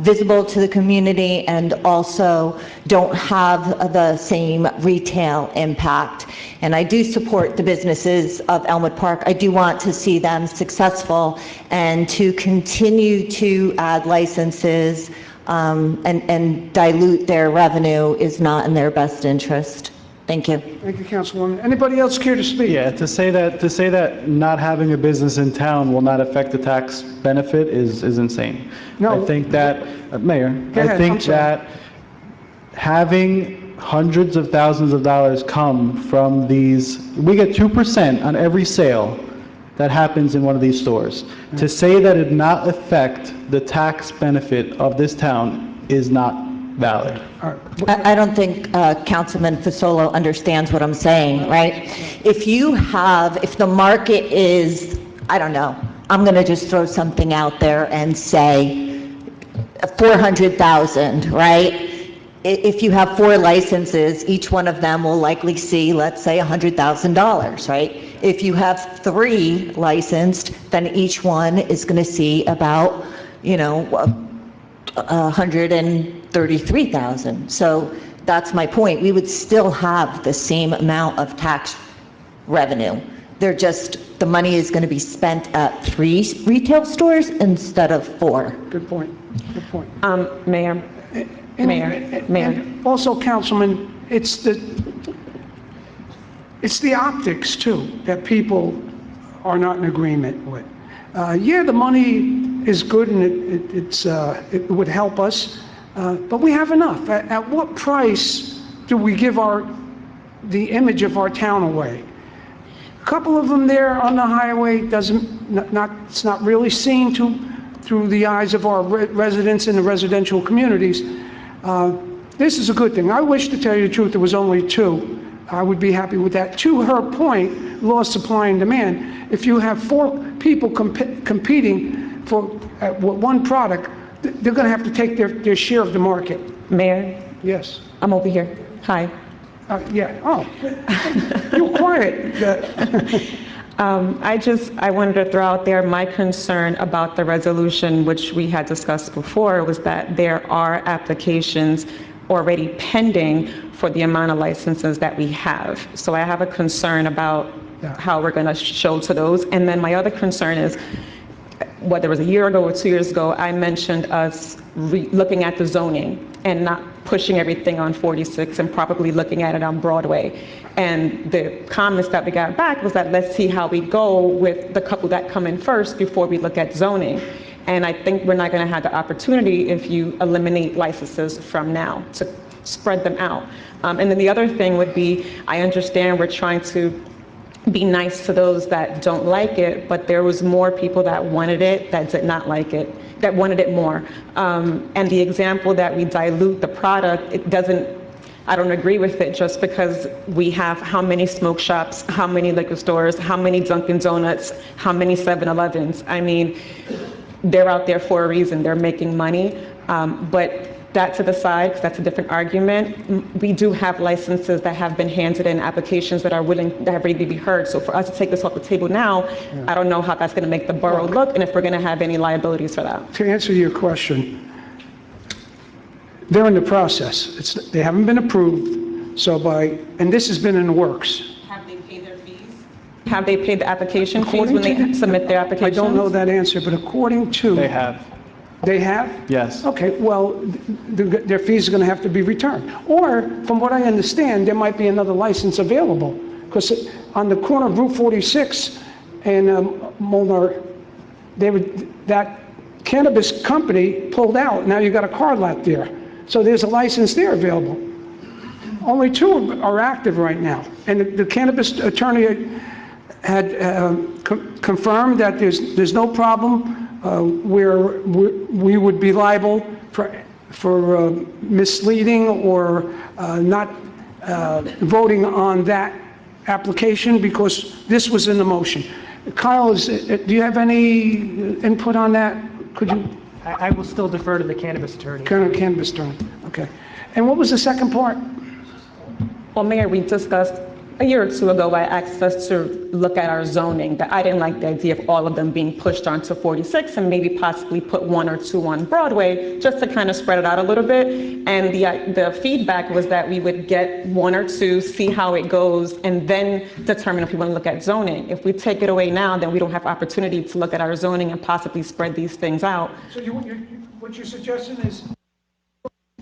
visible to the community and also don't have the same retail impact. And I do support the businesses of Elmwood Park. I do want to see them successful, and to continue to add licenses and dilute their revenue is not in their best interest. Thank you. Thank you, Councilwoman. Anybody else care to speak? Yeah, to say that not having a business in town will not affect the tax benefit is insane. No. I think that, Mayor, Go ahead, I think I'm sorry. that having hundreds of thousands of dollars come from these, we get 2% on every sale that happens in one of these stores. To say that it not affect the tax benefit of this town is not valid. I don't think Councilman Fasolo understands what I'm saying, right? If the market is, I don't know, I'm going to just throw something out there and say 400,000, right? If you have 4 licenses, each one of them will likely see, let's say, $100,000, right? If you have 3 licensed, then each one is going to see about, 133,000. So that's my point. We would still have the same amount of tax revenue. The money is going to be spent at 3 retail stores instead of 4. Good point. Good point. Mayor, And also, Councilman, it's the optics too that people are not in agreement with. Yeah, the money is good and it would help us, but we have enough. At what price do we give the image of our town away? couple of them there on the highway it's not really seen through the eyes of our residents in the residential communities. This is a good thing. I wish, to tell you the truth, there was only two. I would be happy with that. To her point, law of supply and demand. If you have four people competing for one product, they're going to have to take their share of the market. Mayor, Yes. I'm over here. Hi. Yeah. Oh, you're quiet. I wanted to throw out there my concern about the resolution, which we had discussed before, was that there are applications already pending for the amount of licenses that we have. So I have a concern about how we're going to show to those. And then my other concern is, whether it was a year ago or 2 years ago, I mentioned us looking at the zoning and not pushing everything on 46 and probably looking at it on Broadway. And the comments that we got back was that let's see how we go with the couple that come in first before we look at zoning. And I think we're not going to have the opportunity if you eliminate licenses from now to spread them out. And then the other thing would be, I understand we're trying to be nice to those that don't like it, but there was more people that wanted it that did not like it, that wanted it more. And the example that we dilute the product, I don't agree with it just because we have how many smoke shops, how many liquor stores, how many Dunkin' Donuts, how many 7-Elevens. I mean, they're out there for a reason, they're making money. But that to the side, because that's a different argument, we do have licenses that have been handed in, applications that are willing, that have ready to be heard. So for us to take this off the table now, I don't know how that's going to make the borough look and if we're going to have any liabilities for that. To answer your question, they're in the process. They haven't been approved, and this has been in the works. Have they paid their fees? Have they paid the application fees when they submit their I applications? don't know that answer, but according to... They have. They have? Yes. Okay, well, their fees are going to have to be returned. Or, from what I understand, there might be another license available. Because on the corner of Route 46 and Molnar, that cannabis company pulled out. Now you got a car lot there. So there's a license there available. Only two are active right now. And the cannabis attorney had confirmed that there's no problem where we would be liable for misleading or not voting on that application because this was in the motion. Kyle, do you have any input on that? Could you? I will still defer to the cannabis attorney. Cannabis attorney, okay. And what was the second part? Well, Mayor, we discussed a year or two ago, I asked us to look at our zoning, that I didn't like the idea of all of them being pushed onto 46 and maybe possibly put one or two on Broadway, just to kind of spread it out a little bit. And the feedback was that we would get one or two, see how it goes, and then determine if we want to look at zoning. If we take it away now, then we don't have opportunity to look at our zoning and possibly spread these things out. So what you're suggesting is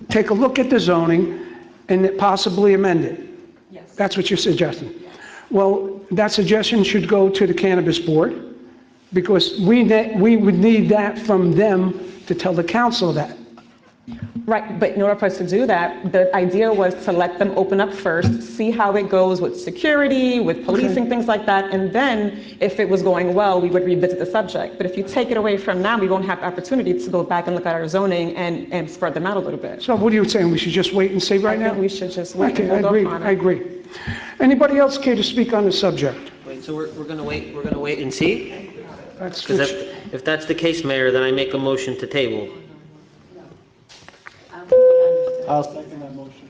take a look at the zoning and possibly amend it? Yes. That's what you're suggesting? Well, that suggestion should go to the Cannabis Board, because we would need that from them to tell the council that. Right, but in order for us to do that, the idea was to let them open up first, see how it goes with security, with policing, things like that, and then if it was going well, we would revisit the subject. But if you take it away from now, we won't have opportunity to go back and look at our zoning and spread them out a little bit. So what are you saying? We should just wait and see right now? I think we should just wait Okay, and hold off on it. I agree. Anybody else care to speak on the subject? Wait, so we're going to wait and see? That's Because if that's the case, Mayor, then I make a motion to table. I'll second that motion.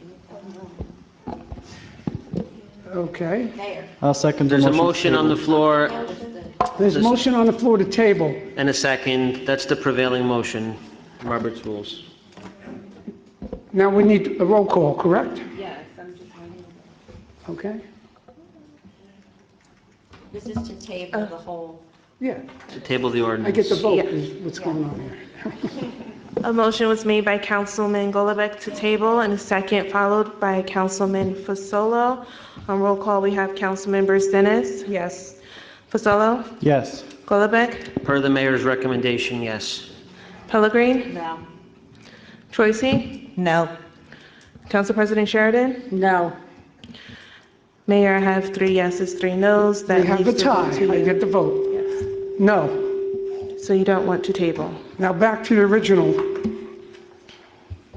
Okay. I'll second the There's a motion. motion on the floor There's a motion on the floor to table. and a second. That's the prevailing motion, Robert's rules. Now we need a roll call, correct? Yes, I'm just wondering. Okay. This is to table the whole. Yeah, To table the ordinance. I get the vote, is what's going on here. A motion was made by Councilman Gollivec to table, and a second followed by Councilman Fasolo. On roll call, we have Councilmembers Dennis. Yes. Fasolo. Yes. Gollivec. Per the mayor's recommendation, yes. Pellegrin. No. Troisi. No. Council President Sheridan. No. Mayor, I have 3 yeses, 3 nos. We That have the leaves the vote tie. to I you. get the vote. No. So you don't want to table. Now back to the original.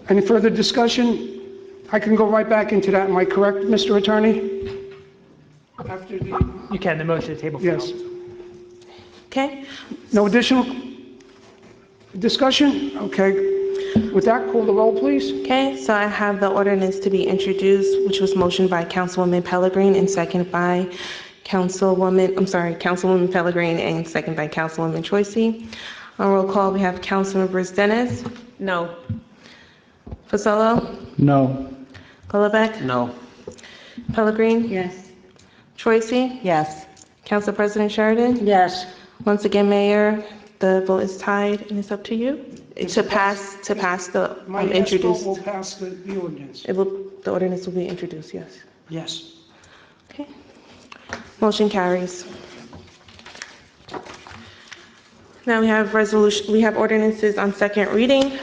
Any further discussion? I can go right back into that. Am I correct, Mr. Attorney? After the, You can, the motion to table yes. fails. Okay? No additional discussion? Okay. With that, call the roll, please. Okay, so I have the ordinance to be introduced, which was motioned by Councilwoman Pellegrin and seconded by Councilwoman Pellegrin and seconded by Councilwoman Choisy. On roll call, we have Councilmembers Dennis, No. Fasolo, No. Golombek, No. Pellegrin, Yes. Choisy, Yes. Council President Sheridan. Yes. Once again, Mayor, the vote is tied and it's up to you to pass the My yes vote introduced. will pass the ordinance. The ordinance will be introduced, yes. Yes. Okay. Motion carries. Now we have ordinances on second reading.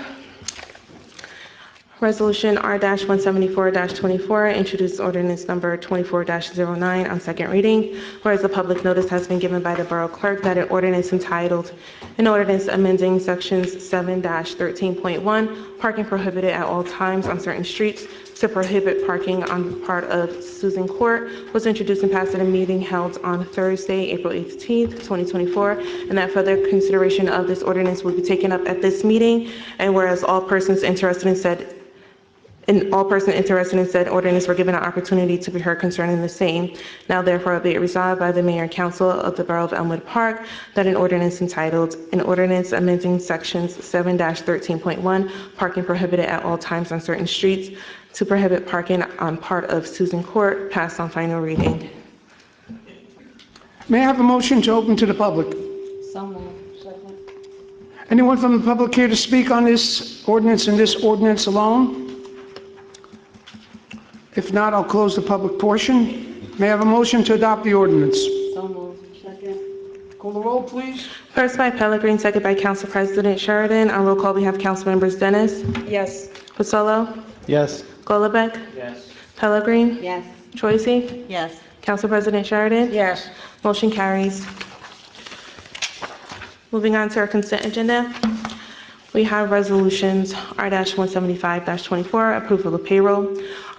Resolution R-174-24, introduced ordinance number 24-09 on second reading. Whereas a public notice has been given by the Borough Clerk that an ordinance entitled, an ordinance amending sections 7-13.1, parking prohibited at all times on certain streets to prohibit parking on part of Susan Court, was introduced and passed at a meeting held on Thursday, April 18th, 2024, and that further consideration of this ordinance will be taken up at this meeting. And whereas all persons interested in said ordinance were given an opportunity to be heard concerning the same. Now therefore be it resolved by the Mayor and Council of the Borough of Elmwood Park that an ordinance entitled, an ordinance amending sections 7-13.1, parking prohibited at all times on certain streets to prohibit parking on part of Susan Court, passed on final reading. May I have a motion to open to the public? So moved. Second. Anyone from the public here to speak on this ordinance and this ordinance alone? If not, I'll close the public portion. May I have a motion to adopt the ordinance? So moved. Second. Call the roll, please. First by Pellegrin, second by Council President Sheridan. On roll call, we have council members Dennis, Yes. Fasolo, Yes. Golombek, Yes. Pellegrin, Yes. Choisy, Yes. Council President Sheridan. Yes. Motion carries. Moving on to our consent agenda. We have resolutions R-175-24, approval of payroll,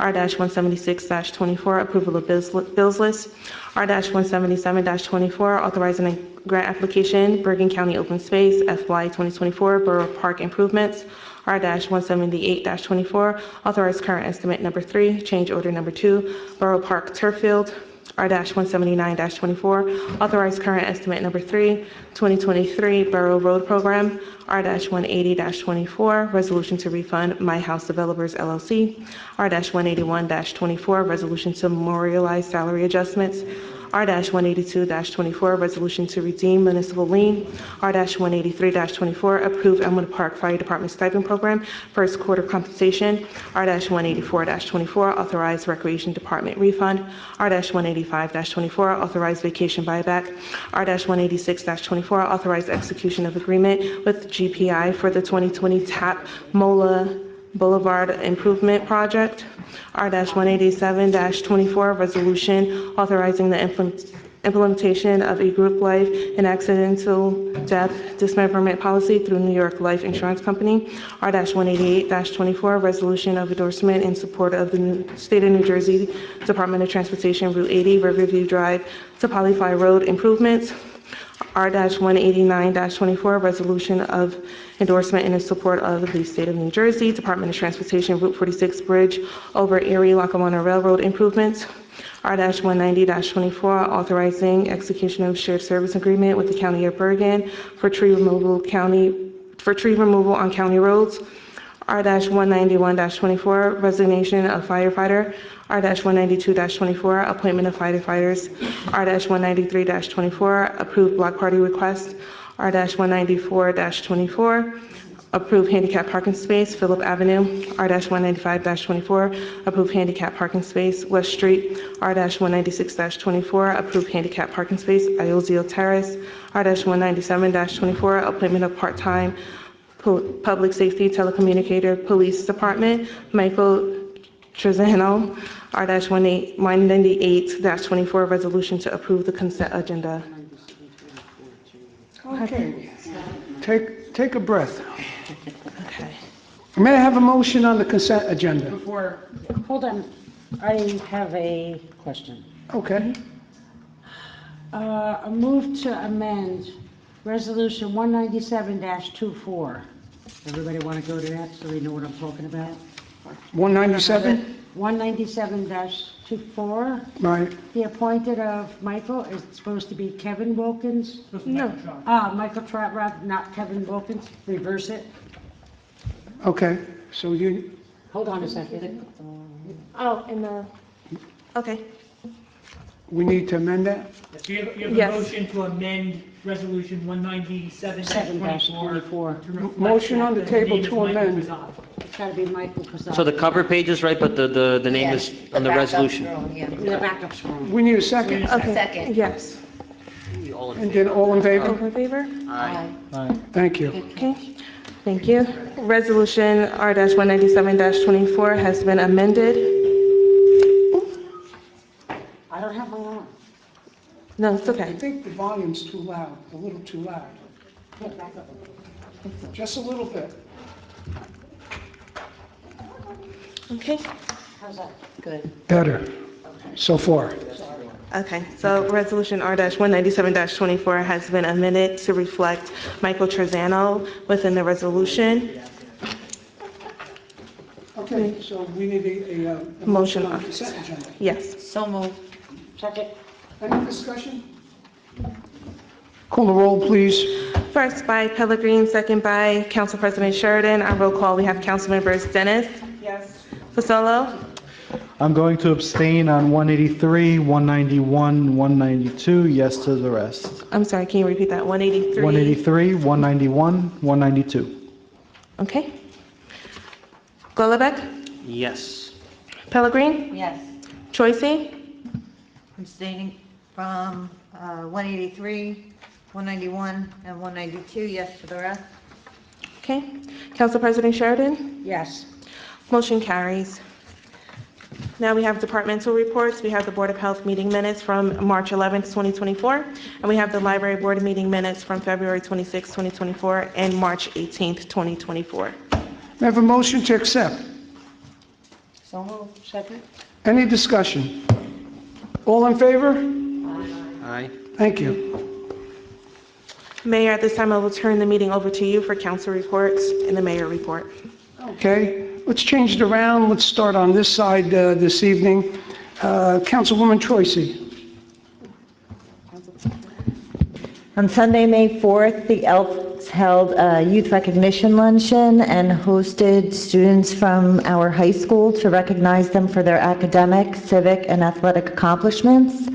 R-176-24, approval of bills list, R-177-24, authorizing a grant application, Bergen County Open Space, FY 2024, Borough Park Improvements, R-178-24, authorize current estimate number 3, change order number 2, Borough Park Turf Field, R-179-24, authorize current estimate number 3, 2023 Borough Road Program, R-180-24, resolution to refund My House Developers LLC, R-181-24, resolution to memorialize salary adjustments, R-182-24, resolution to redeem municipal lien, R-183-24, approve Elmwood Park Fire Department stipend program, first quarter compensation, R-184-24, authorize Recreation Department refund, R-185-24, authorize vacation buyback, R-186-24, authorize execution of agreement with GPI for the 2020 TAP MOLA Boulevard Improvement Project, R-187-24, resolution authorizing the implementation of a group life and accidental death dismemberment policy through New York Life Insurance Company, R-188-24, resolution of endorsement in support of the State of New Jersey Department of Transportation Route 80 Riverview Drive to Polyfi Road improvements, R-189-24, resolution of endorsement in support of the State of New Jersey Department of Transportation Route 46 Bridge over Erie-Lackawanna Railroad improvements, R-190-24, authorizing execution of shared service agreement with the County of Bergen for tree removal on county roads, R-191-24, resignation of firefighter, R-192-24, appointment of firefighters, R-193-24, approved block party request, R-194-24, approved handicap parking space, Phillip Avenue, R-195-24, approved handicap parking space, West Street, R-196-24, approved handicap parking space, Iozio Terrace, R-197-24, appointment of part-time public safety telecommunicator police department, Michael Trezano, R-198-24, resolution to approve the consent agenda. Okay. Take a breath. Okay. May I have a motion on the consent agenda? Hold on, I have a question. Okay. A move to amend Resolution 197-24. Everybody want to go to that so they know what I'm talking about? 197? 197-24. Right. The appointed of Michael is supposed to be Kevin Wilkins. No. Michael Trot, not Kevin Wilkins. Reverse it. Okay, so you, Hold on a second. Oh, in the, okay. we need to amend that? So you have a Yes. motion to amend Resolution 197-24. 7-24. to reflect Motion on the that table name is to Michael amend. Quezada. It's got to be Michael Kazan. So the cover page is right, but the name is on the resolution. The backup's wrong. We need a second? Okay. Second. Yes. And then all in favor? All in favor? Aye. Thank you. Okay, thank you. Resolution R-197-24 has been amended. I don't have my own. No, it's I okay. think the volume's too loud, a little too loud. Just a little bit. Okay, How's that? Good. Better, so far. okay. So Resolution R-197-24 has been amended to reflect Michael Trezano within the resolution. Okay, so we need a Motion motion on on. the consent agenda. Yes. So moved. Second. Any discussion? Call the roll, please. First by Pellegrin, second by Council President Sheridan. On roll call, we have Council members Dennis. Yes. Fasolo. I'm going to abstain on 183, 191, 192, yes to the rest. I'm sorry, can you repeat that? 183? 183, 191, 192. Okay. Golubek? Yes. Pellegrin? Yes. Choicy? Abstaining from 183, 191, and 192, yes to the rest. Okay. Council President Sheridan? Yes. Motion carries. Now we have departmental reports. We have the Board of Health meeting minutes from March 11th, 2024, and we have the Library Board meeting minutes from February 26th, 2024, and March 18th, 2024. May I have a motion to accept? So moved. Second. Any discussion? All in favor? Aye. Thank you. Mayor, at this time, I will turn the meeting over to you for council reports and the mayor report. Okay, let's change it around. Let's start on this side this evening. Councilwoman Troisi. On Sunday, May 4th, the Elks held a youth recognition luncheon and hosted students from our high school to recognize them for their academic, civic, and athletic accomplishments.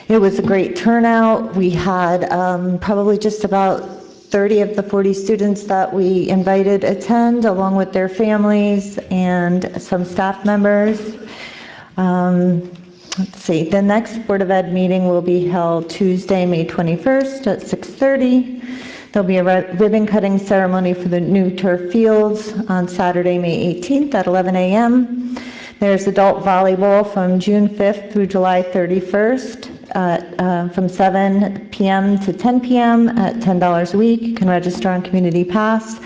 It was a great turnout. We had probably just about 30 of the 40 students that we invited attend, along with their families and some staff members. Let's see, the next Board of Ed meeting will be held Tuesday, May 21st at 6:30. There'll be a ribbon cutting ceremony for the new turf fields on Saturday, May 18th at 11 a.m. There's adult volleyball from June 5th through July 31st from 7 p.m. to 10 p.m. at $10 a week. You can register on Community Pass.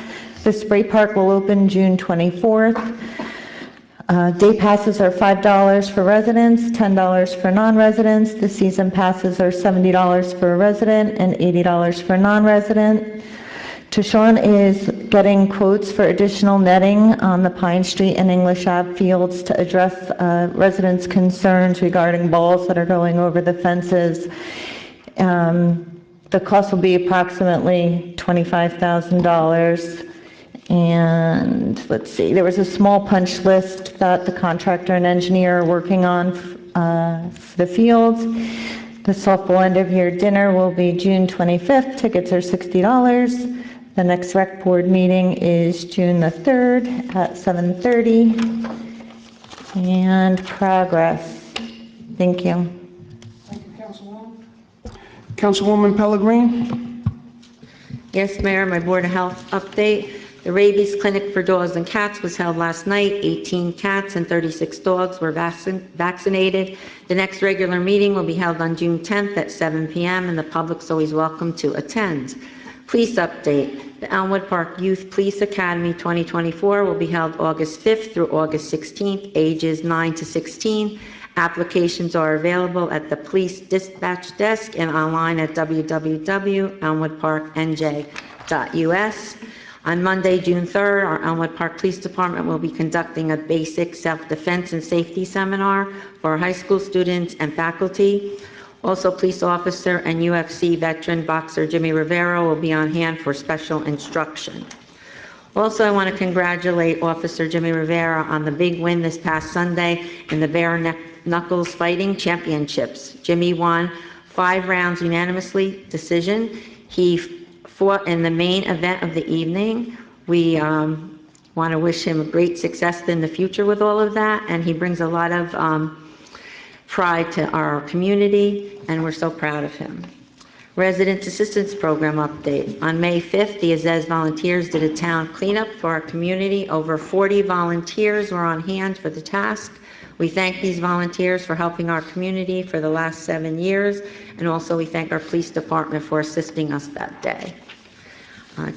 The spray park will open June 24th. Day passes are $5 for residents, $10 for non-residents. The season passes are $70 for a resident and $80 for a non-resident. Tishon is getting quotes for additional netting on the Pine Street and English Ave fields to address residents' concerns regarding balls that are going over the fences. The cost will be approximately $25,000. And let's see, there was a small punch list that the contractor and engineer are working on for the fields. The softball end-of-year dinner will be June 25th. Tickets are $60. The next rec board meeting is June the 3rd at 7:30. And progress. Thank you. Thank you, Councilwoman. Councilwoman Pellegrin. Yes, Mayor, my Board of Health update. The rabies clinic for dogs and cats was held last night. 18 cats and 36 dogs were vaccinated. The next regular meeting will be held on June 10th at 7 p.m., and the public's always welcome to attend. Police update. The Elmwood Park Youth Police Academy 2024 will be held August 5th through August 16th, ages 9 to 16. Applications are available at the police dispatch desk and online at www.elmwoodparknj.us. On Monday, June 3rd, our Elmwood Park Police Department will be conducting a basic self-defense and safety seminar for high school students and faculty. Also, police officer and UFC veteran boxer Jimmy Rivera will be on hand for special instruction. Also, I want to congratulate Officer Jimmy Rivera on the big win this past Sunday in the Bare Knuckles Fighting Championships. Jimmy won 5 rounds unanimously decision. He fought in the main event of the evening. We want to wish him great success in the future with all of that, and he brings a lot of pride to our community, and we're so proud of him. Resident Assistance Program update. On May 5th, the Azez volunteers did a town cleanup for our community. Over 40 volunteers were on hand for the task. We thank these volunteers for helping our community for the last 7 years, and also we thank our police department for assisting us that day.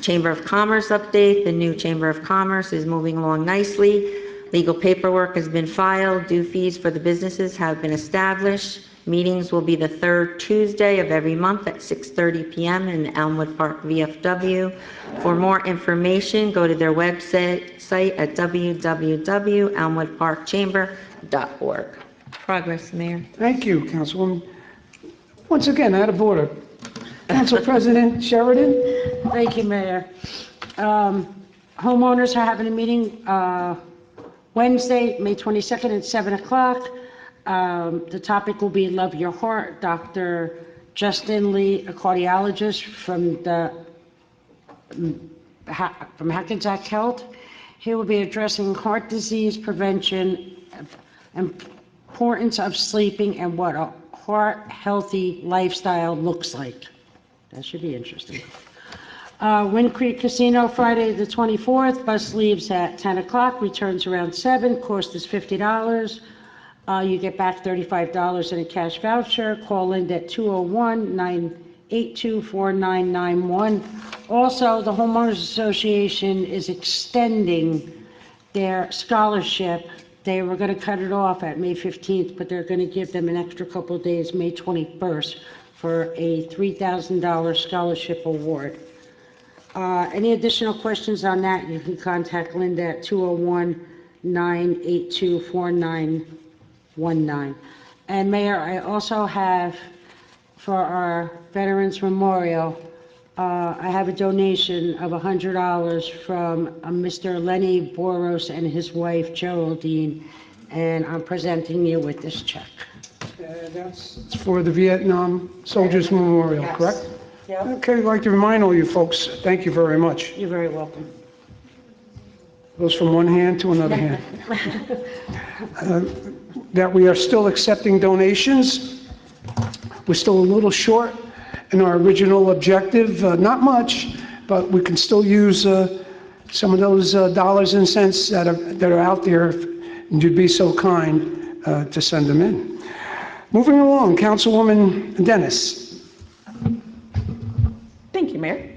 Chamber of Commerce update. The new Chamber of Commerce is moving along nicely. Legal paperwork has been filed. Due fees for the businesses have been established. Meetings will be the 3rd Tuesday of every month at 6:30 p.m. in Elmwood Park VFW. For more information, go to their website at www.elmwoodparkchamber.org. Progress, Mayor. Thank you, Councilwoman. Once again, out of order. Council President Sheridan? Thank you, Mayor. Homeowners are having a meeting Wednesday, May 22nd at 7 o'clock. The topic will be Love Your Heart. Dr. Justin Lee, a cardiologist from Hackensack Health. He will be addressing heart disease prevention, importance of sleeping, and what a heart-healthy lifestyle looks like. That should be interesting. Wind Creek Casino, Friday the 24th. Bus leaves at 10 o'clock, returns around 7. Cost is $50. You get back $35 in a cash voucher. Call in at 201-982-4991. Also, the Homeowners Association is extending their scholarship. They were going to cut it off at May 15th, but they're going to give them an extra couple of days, May 21st, for a $3,000 scholarship award. Any additional questions on that, you can contact Linda at 201-982-4919. And Mayor, I also have, for our Veterans Memorial, I have a donation of $100 from Mr. Lenny Boros and his wife Geraldine, and I'm presenting you with this check. That's for the Vietnam Soldiers Memorial, Yes. correct? Yep. Okay, I'd like to remind all you folks, thank you very much. You're very welcome. Goes from one hand to another hand. That we are still accepting donations. We're still a little short in our original objective, not much, but we can still use some of those dollars and cents that are out there, and you'd be so kind to send them in. Moving along, Councilwoman Dennis. Thank you, Mayor.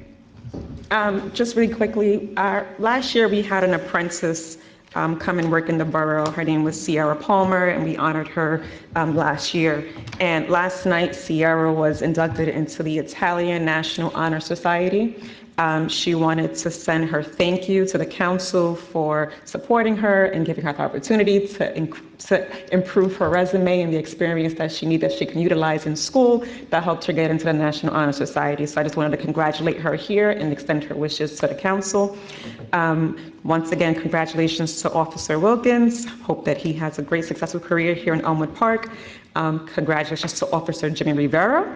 Just really quickly, last year we had an apprentice come and work in the borough. Her name was Sierra Palmer, and we honored her last year. And last night, Sierra was inducted into the Italian National Honor Society. She wanted to send her thank you to the council for supporting her and giving her the opportunity to improve her resume and the experience that she needed that she can utilize in school that helped her get into the National Honor Society. So I just wanted to congratulate her here and extend her wishes to the council. Once again, congratulations to Officer Wilkins. Hope that he has a great, successful career here in Elmwood Park. Congratulations to Officer Jimmy Rivera.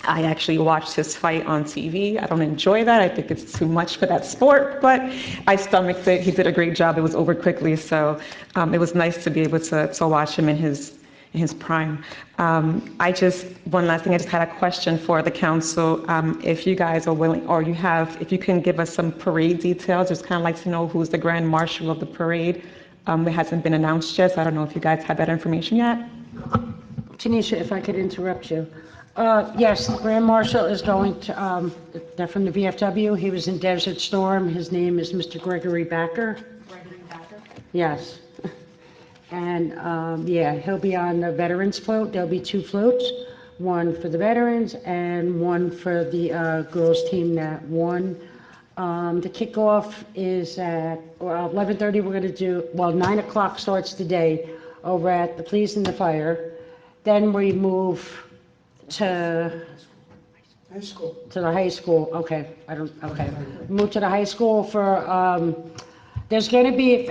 I actually watched his fight on TV. I don't enjoy that. I think it's too much for that sport, but I stomached it. He did a great job. It was over quickly, so it was nice to be able to watch him in his his prime. One last thing, I just had a question for the council. If you guys are willing, or if you can give us some parade details, just kind of like to know who's the grand marshal of the parade. It hasn't been announced yet, so I don't know if you guys have that information yet. Tanisha, if I could interrupt you. Yes, the Grand Marshal is going to, they're from the VFW. He was in Desert Storm. His name is Mr. Gregory Backer. Gregory Backer? Yes. And, yeah, he'll be on the veterans float. There'll be 2 floats, one for the veterans and one for the girls' team that won. The kickoff is at 11:30. We're going to do, 9 o'clock starts today over at the Police and the Fire. Then we move to High school. the high school. Okay, move to the high school for, there's going to be, if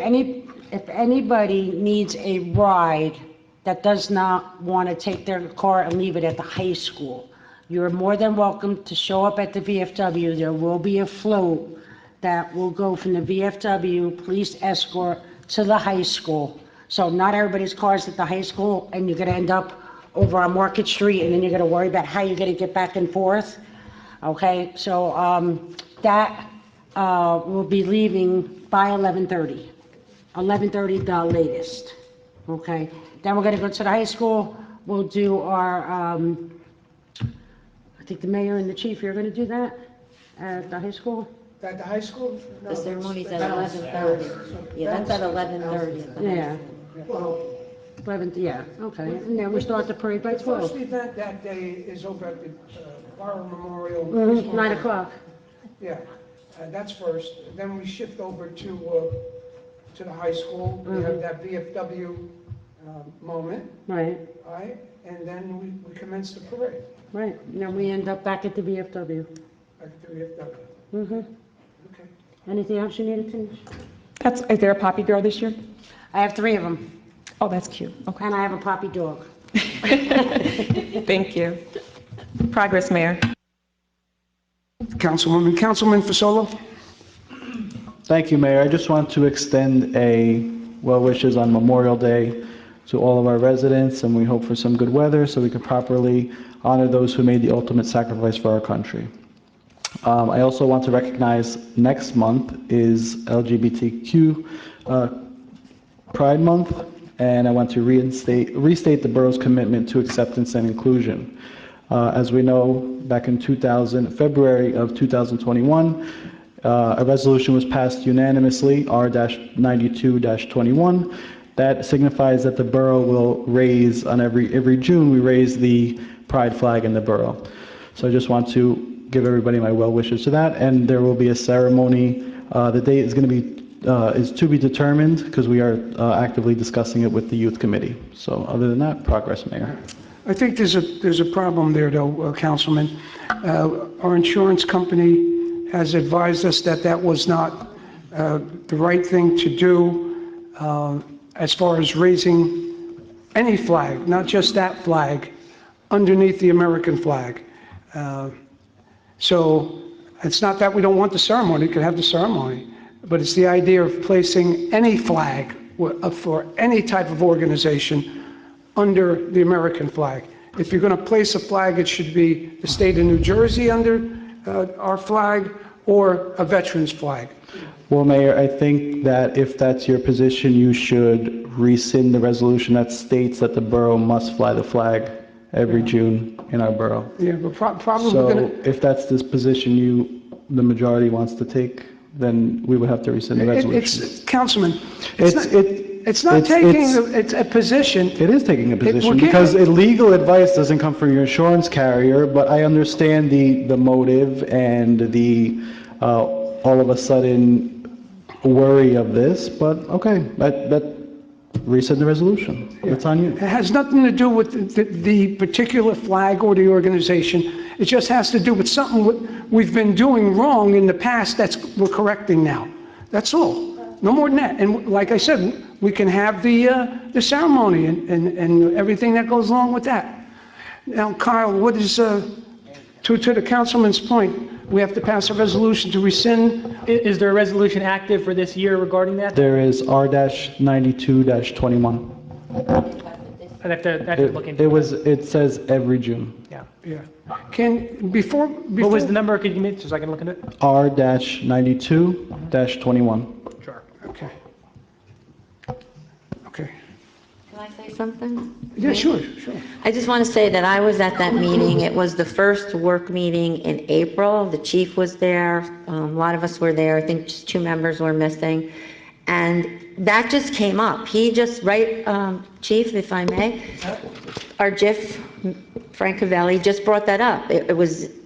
anybody needs a ride that does not want to take their car and leave it at the high school, you're more than welcome to show up at the VFW. There will be a float that will go from the VFW police escort to the high school. So not everybody's car's at the high school, and you're going to end up over on Market Street, and then you're going to worry about how you're going to get back and forth. Okay, so that will be leaving by 11:30. 11:30 the latest. Okay, then we're going to go to the high school. We'll do our, I think the mayor and the chief, you're going to do that at the high school? At the high school? The ceremony's at 11:30. Yeah, that's at 11:30. Yeah. Well, 11th, yeah, okay. And then we start the parade by the first 12. event that day is over at the Borough Memorial. 9 o'clock. Yeah, that's first. Then we shift over to the high school. We have that VFW moment, Right, all right? And then we commence the parade right. And then we end up back at the VFW. back at the VFW. Mm-hmm. Okay. Anything else you needed to? Is there a Poppy Girl this year? I have 3 of them, Oh, that's cute. Okay. and I have a poppy dog. Thank you. Progress, Mayor. Councilman Fasolo? Thank you, Mayor. I just want to extend a well wishes on Memorial Day to all of our residents, and we hope for some good weather so we can properly honor those who made the ultimate sacrifice for our country. I also want to recognize next month is LGBTQ Pride Month, and I want to restate the borough's commitment to acceptance and inclusion. As we know, back in February of 2021, a resolution was passed unanimously, R-92-21, that signifies that the borough will raise, on every June, we raise the pride flag in the borough. So I just want to give everybody my well wishes to that, and there will be a ceremony. The date is going to be is to be determined because we are actively discussing it with the youth committee. So other than that, progress, Mayor. I think there's a problem there, though, Councilman. Our insurance company has advised us that that was not the right thing to do as far as raising any flag, not just that flag, underneath the American flag. So it's not that we don't want the ceremony, we could have the ceremony, but it's the idea of placing any flag for any type of organization under the American flag. If you're going to place a flag, it should be the state of New Jersey under our flag or a veteran's flag. Well, Mayor, I think that if that's your position, you should rescind the resolution that states that the borough must fly the flag every June in our borough. Yeah, but probably So we're going to... if that's this position the majority wants to take, then we would have to rescind the resolution. Councilman, It's not taking a position. It is taking a position we're because giving- legal advice doesn't come from your insurance carrier, but I understand the motive and the all of a sudden worry of this, but okay, that rescind the resolution. It's on you. It has nothing to do with the particular flag or the organization. It just has to do with something we've been doing wrong in the past we're correcting now. That's all. No more than that. And like I said, we can have the ceremony and everything that goes along with that. Now, Kyle, what is, to the councilman's point, we have to pass a resolution to rescind. Is there a resolution active for this year regarding that? There is R-92-21. I'd have to look into It says every June. Yeah. Yeah. Before, What was the number? Could you give me, so I can look into it? R-92-21. Sure. Okay. Okay. Can I say something? Yeah, sure. I just want to say that I was at that meeting. It was the first work meeting in April. The chief was there. A lot of us were there. I think just 2 members were missing. And that just came up. He just, right, Chief, if I may, our GIF, Frank Cavelli, just brought that up.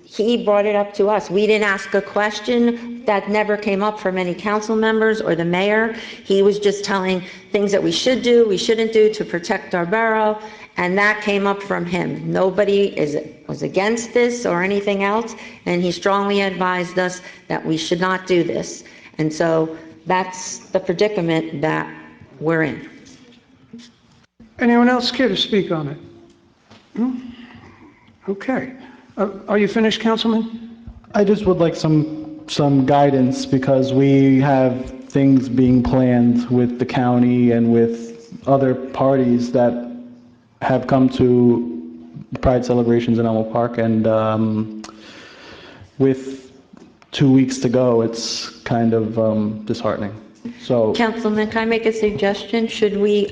He brought it up to us. We didn't ask a question. That never came up from any council members or the mayor. He was just telling things that we should do, we shouldn't do to protect our borough, and that came up from him. Nobody was against this or anything else, and he strongly advised us that we should not do this. And so that's the predicament that we're in. Anyone else care to speak on it? Okay. Are you finished, Councilman? I just would like some guidance because we have things being planned with the county and with other parties that have come to Pride celebrations in Elmwood Park, and with 2 weeks to go, it's kind of disheartening. So, Councilman, can I make a suggestion?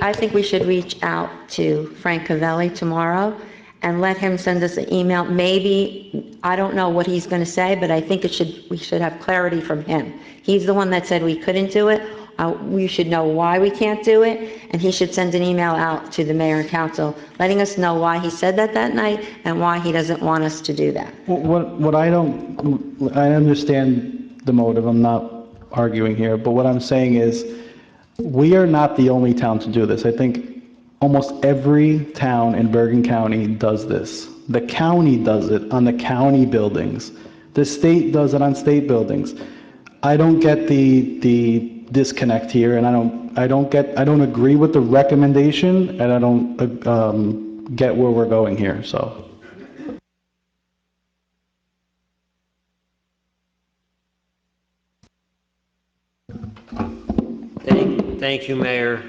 I think we should reach out to Frank Cavelli tomorrow and let him send us an email. Maybe, I don't know what he's going to say, but I think we should have clarity from him. He's the one that said we couldn't do it. We should know why we can't do it, and he should send an email out to the mayor and council, letting us know why he said that night and why he doesn't want us to do that. I understand the motive, I'm not arguing here, but what I'm saying is, we are not the only town to do this. I think almost every town in Bergen County does this. The county does it on the county buildings. The state does it on state buildings. I don't get the disconnect here, and I don't agree with the recommendation, and I don't get where we're going here, so. Thank you, Mayor.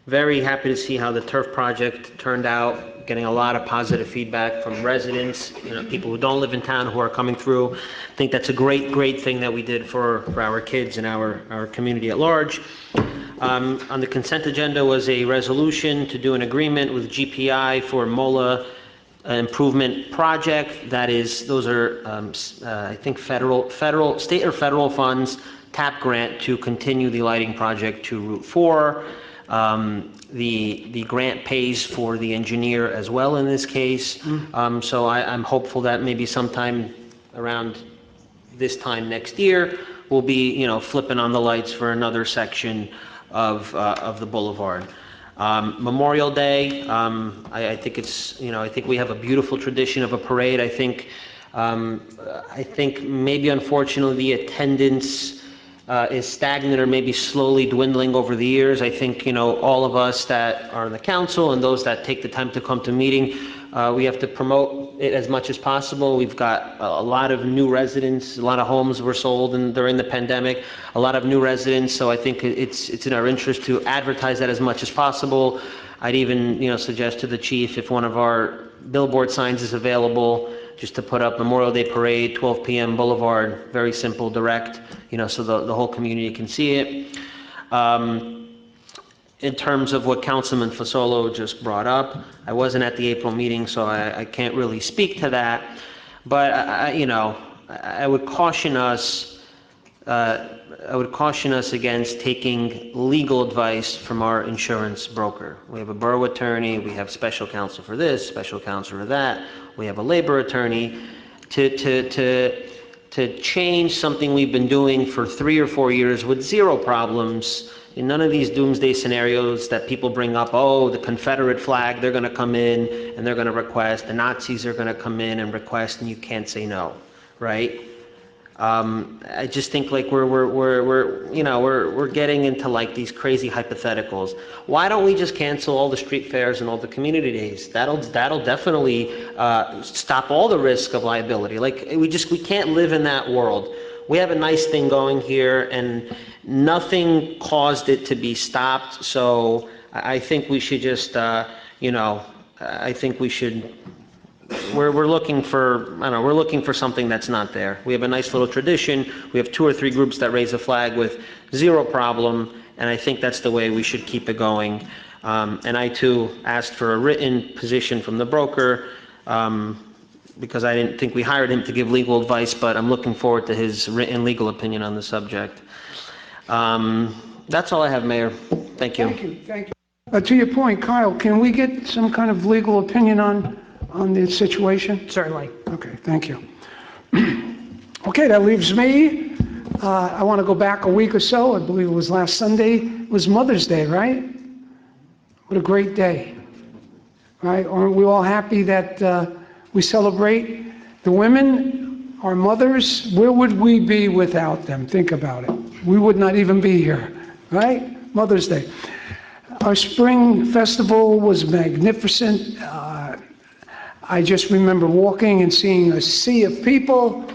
Very happy to see how the turf project turned out, getting a lot of positive feedback from residents, people who don't live in town who are coming through. I think that's a great thing that we did for our kids and our community at large. On the consent agenda was a resolution to do an agreement with GPI for MOLA improvement project. Those are, I think, state or federal funds, TAP grant to continue the lighting project to Route 4. The grant pays for the engineer as well in this case. So I'm hopeful that maybe sometime around this time next year, we'll be, flipping on the lights for another section of the boulevard. Memorial Day, I think I think we have a beautiful tradition of a parade. I think maybe unfortunately the attendance is stagnant or maybe slowly dwindling over the years. I think, all of us that are on the council and those that take the time to come to meeting, we have to promote it as much as possible. We've got a lot of new residents, a lot of homes were sold during the pandemic, a lot of new residents, so I think it's in our interest to advertise that as much as possible. I'd even, suggest to the chief if one of our billboard signs is available, just to put up Memorial Day Parade, 12 p.m. Boulevard, very simple, direct, so the whole community can see it. In terms of what Councilman Fasolo just brought up, I wasn't at the April meeting, so I can't really speak to that. But I would caution us. I would caution us against taking legal advice from our insurance broker. We have a borough attorney, we have special counsel for this, special counsel for that, we have a labor attorney. To change something we've been doing for 3 or 4 years with zero problems, in none of these doomsday scenarios that people bring up, the Confederate flag, they're going to come in and they're going to request, the Nazis are going to come in and request, and you can't say no, right? I just think like we're getting into like these crazy hypotheticals. Why don't we just cancel all the street fairs and all the community days? That'll definitely stop all the risk of liability. Like we can't live in that world. We have a nice thing going here, and nothing caused it to be stopped. So I think we should just, I think we should, we're looking for, I don't know, we're looking for something that's not there. We have a nice little tradition. We have 2 or 3 groups that raise a flag with zero problem, and I think that's the way we should keep it going. And I too asked for a written position from the broker, because I didn't think we hired him to give legal advice, but I'm looking forward to his written legal opinion on the subject. That's all I have, Mayor. Thank you. Thank you. To your point, Kyle, can we get some kind of legal opinion on the situation? Certainly. Okay, thank you. Okay, that leaves me. I want to go back a week or so. I believe it was last Sunday. It was Mother's Day, right? What a great day, right? Aren't we all happy that we celebrate the women, our mothers? Where would we be without them? Think about it. We would not even be here, right? Mother's Day. Our spring festival was magnificent. I just remember walking and seeing a sea of people,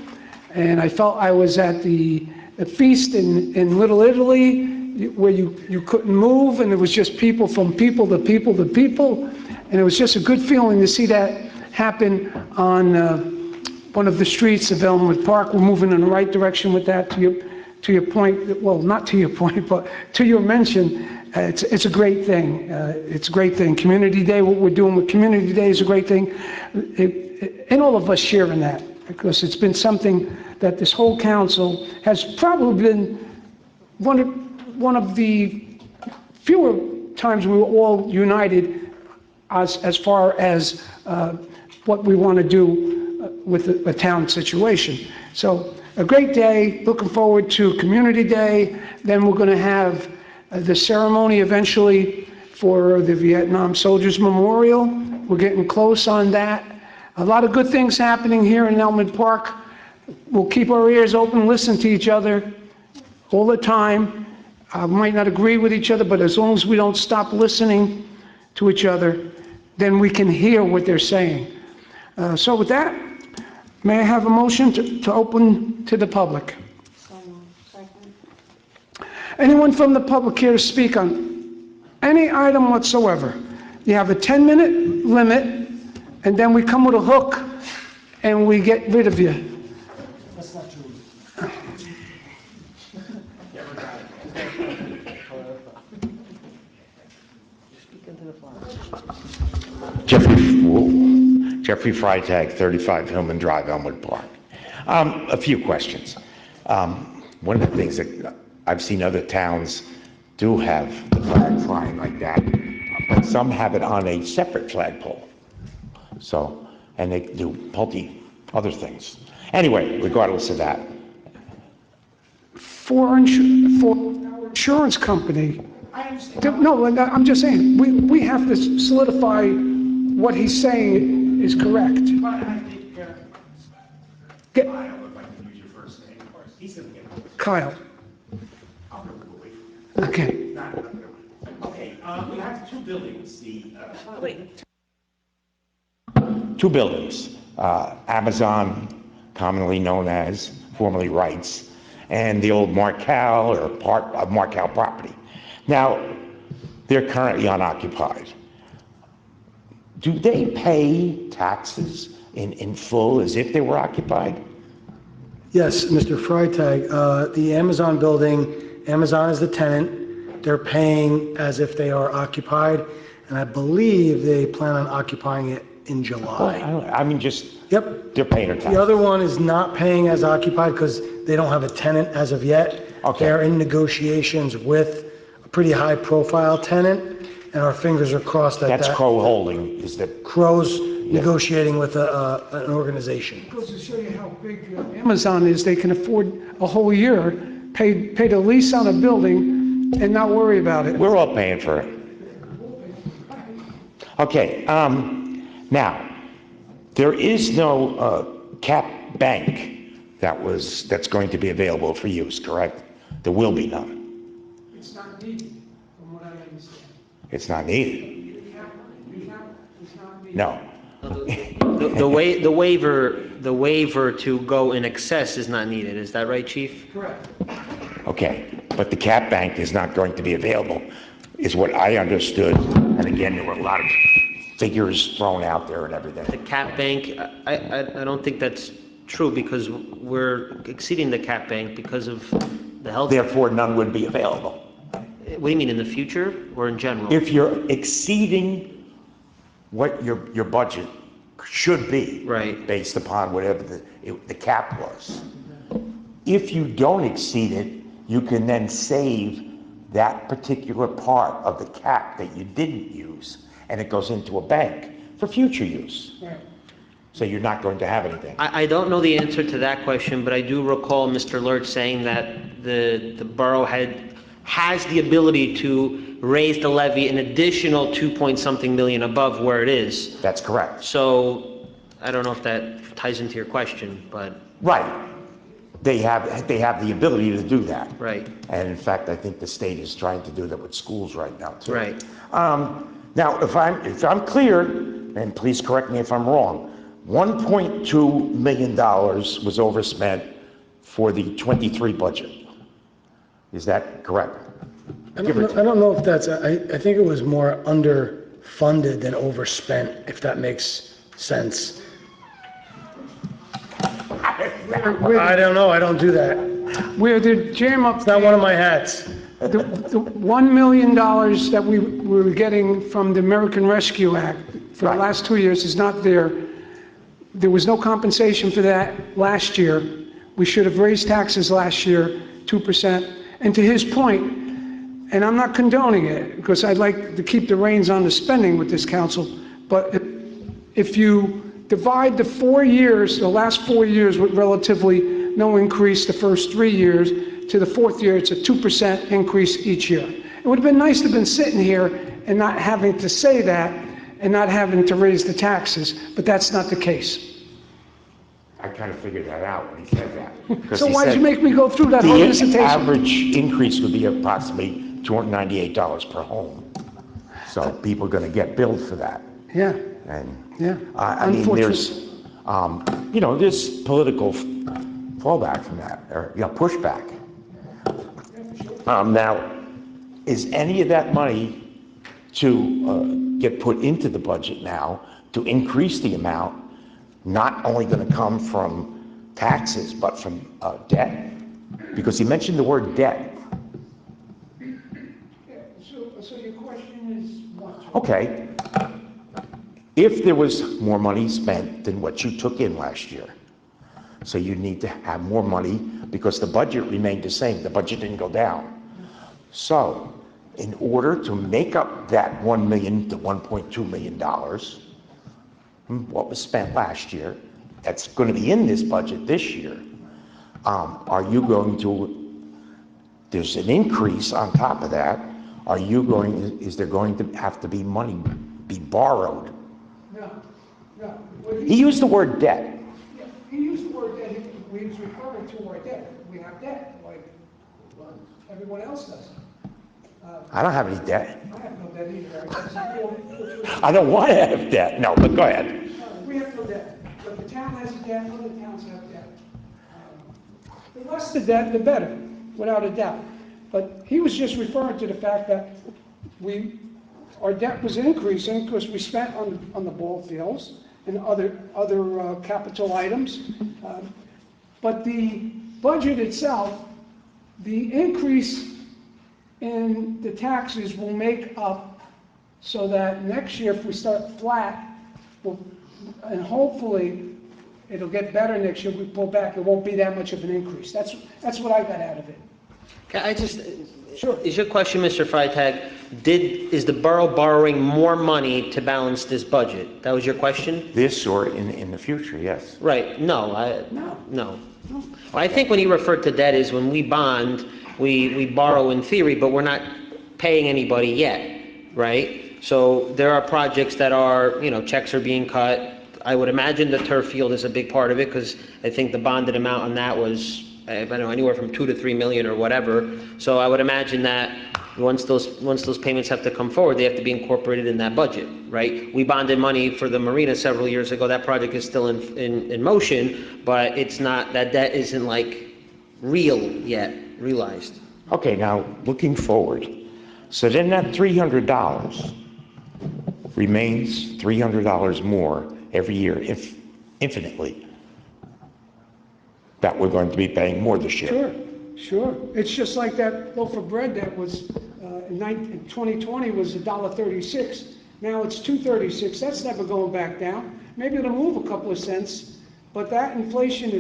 and I felt I was at the feast in Little Italy, where you couldn't move, and it was just people from people to people to people, and it was just a good feeling to see that happen on one of the streets of Elmwood Park. We're moving in the right direction with that. To your point, well, not to your point, but to your mention, it's a great thing. It's a great thing. Community Day, what we're doing with Community Day is a great thing. And all of us share in that, because it's been something that this whole council has probably been one of the fewer times we were all united as far as what we want to do with a town situation. So a great day, looking forward to Community Day. Then we're going to have the ceremony eventually for the Vietnam Soldiers Memorial. We're getting close on that. A lot of good things happening here in Elmwood Park. We'll keep our ears open, listen to each other all the time. I might not agree with each other, but as long as we don't stop listening to each other, then we can hear what they're saying. So with that, may I have a motion to open to the public? Anyone from the public here to speak on any item whatsoever? You have a 10-minute limit, and then we come with a hook and we get rid of you. That's not true. Jeffrey Freitag, 35 Hillman Drive, Elmwood Park. A few questions. One of the things that I've seen other towns do have the flag flying like that, but some have it on a separate flagpole. So, and they do other things. Anyway, regardless of that. For our insurance company, no, I'm just saying, we have to solidify what he's saying is correct. Kyle. Okay. Okay, we have 2 buildings. Two buildings. Amazon, commonly known as, formerly Wrights, and the old Marcal, or part of Marcal property. Now, they're currently unoccupied. Do they pay taxes in full as if they were occupied? Yes, Mr. Freitag, the Amazon building, Amazon is the tenant. They're paying as if they are occupied, and I believe they plan on occupying it in July. I mean, Yep. They're paying their taxes. The other one is not paying as occupied because they don't have a tenant as of yet. Okay. They're in negotiations with a pretty high-profile tenant, and our fingers are crossed that That's Crow Holding, is that? Crow's negotiating with an organization. Goes to show you how big Amazon is. They can afford a whole year, pay the lease on a building, and not worry about it. We're all paying for it. Okay, now, there is no cap bank that's going to be available for use, correct? There will be none. It's not needed, from what I understand. It's not needed. No. The waiver to go in excess is not needed. Is that right, Chief? Correct. Okay, but the cap bank is not going to be available. is what I understood. And again, there were a lot of figures thrown out there and everything. The cap bank, I don't think that's true because we're exceeding the cap bank because of the health. Therefore, none would be available. What do you mean, in the future or in general? If you're exceeding what your budget should be, Right. based upon whatever the cap was, if you don't exceed it, you can then save that particular part of the cap that you didn't use, and it goes into a bank for future use. Right. So you're not going to have anything. I don't know the answer to that question, but I do recall Mr. Lurch saying that the borough has the ability to raise the levy an additional 2-point-something million above where it is. That's correct. So I don't know if that ties into your question, but Right. They have the ability to do that. right, And in fact, I think the state is trying to do that with schools right now, too. right. Now, if I'm clear, and please correct me if I'm wrong, $1.2 million was overspent for the 23 budget. Is that correct? I don't know if that's, I think it was more underfunded than overspent, if that makes sense. I don't know, I don't do that. Where the jam up, It's not one of my hats. the $1 million that we were getting from the American Rescue Act for the last 2 years is not there. There was no compensation for that last year. We should have raised taxes last year, 2%. And to his point, and I'm not condoning it, because I'd like to keep the reins on the spending with this council, but if you divide the 4 years, the last 4 years with relatively no increase the first 3 years, to the fourth year, it's a 2% increase each year. It would have been nice to have been sitting here and not having to say that and not having to raise the taxes, but that's not the case. I kind of figured that out when he said that. 'Cause So he why'd said you make me go through that whole the dissertation? average increase would be approximately $298 per home. So people are going to get billed for that. Yeah, And yeah. I mean, there's, there's political fallback from that, or, pushback. Now, is any of that money to get put into the budget now to increase the amount, not only going to come from taxes, but from debt? Because he mentioned the word debt. So your question is what? Okay. If there was more money spent than what you took in last year, so you need to have more money because the budget remained the same. The budget didn't go down. So in order to make up that $1 million to $1.2 million, what was spent last year, that's going to be in this budget this year, are you going to, there's an increase on top of that, is there going to have to be money be borrowed? No. He used the word debt. Yeah, he used the word debt, he was referring to our debt. We have debt, like everyone else does. I don't have any debt. I have no debt either. I don't want to have debt. No, but go ahead. We have no debt, but the town has debt, other towns have debt. The less the debt, the better, without a doubt. But he was just referring to the fact that our debt was increasing because we spent on the ball fields and other capital items. But the budget itself, the increase in the taxes will make up so that next year, if we start flat, and hopefully it'll get better next year, if we pull back, it won't be that much of an increase. That's what I got out of it. Sure. Is your question, Mr. Freitag, is the borough borrowing more money to balance this budget? That was your question? This or in the future, yes. Right, no. Well, I think when he referred to debt is when we bond, we borrow in theory, but we're not paying anybody yet, right? So there are projects that are, checks are being cut. I would imagine the turf field is a big part of it because I think the bonded amount on that was, I don't know, anywhere from 2 to 3 million or whatever. So I would imagine that once those payments have to come forward, they have to be incorporated in that budget, right? We bonded money for the marina several years ago. That project is still in motion, but it's not, that debt isn't like real yet, realized. Okay, now looking forward, So then that $300 remains $300 more every year, if infinitely, that we're going to be paying more this year. Sure, sure. It's just like that loaf of bread that was, in 2020 was $1.36. Now it's $2.36. That's never going back down. Maybe it'll move a couple of cents, but that inflation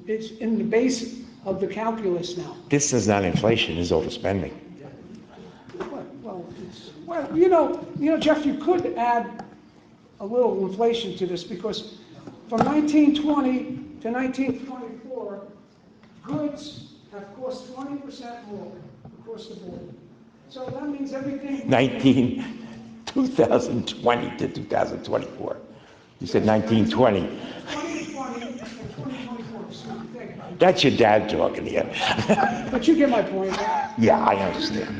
it's in the base of the calculus now. This is not inflation, it's overspending. Well, you know, Jeff, you could add a little inflation to this because from 1920 to 1924, goods have cost 20% more across the board. So that means everything. 2020 to 2024. You said 1920. 2020 and 2024, excuse me, thank you. That's your dad talking to you. But you get my point. Yeah, I understand.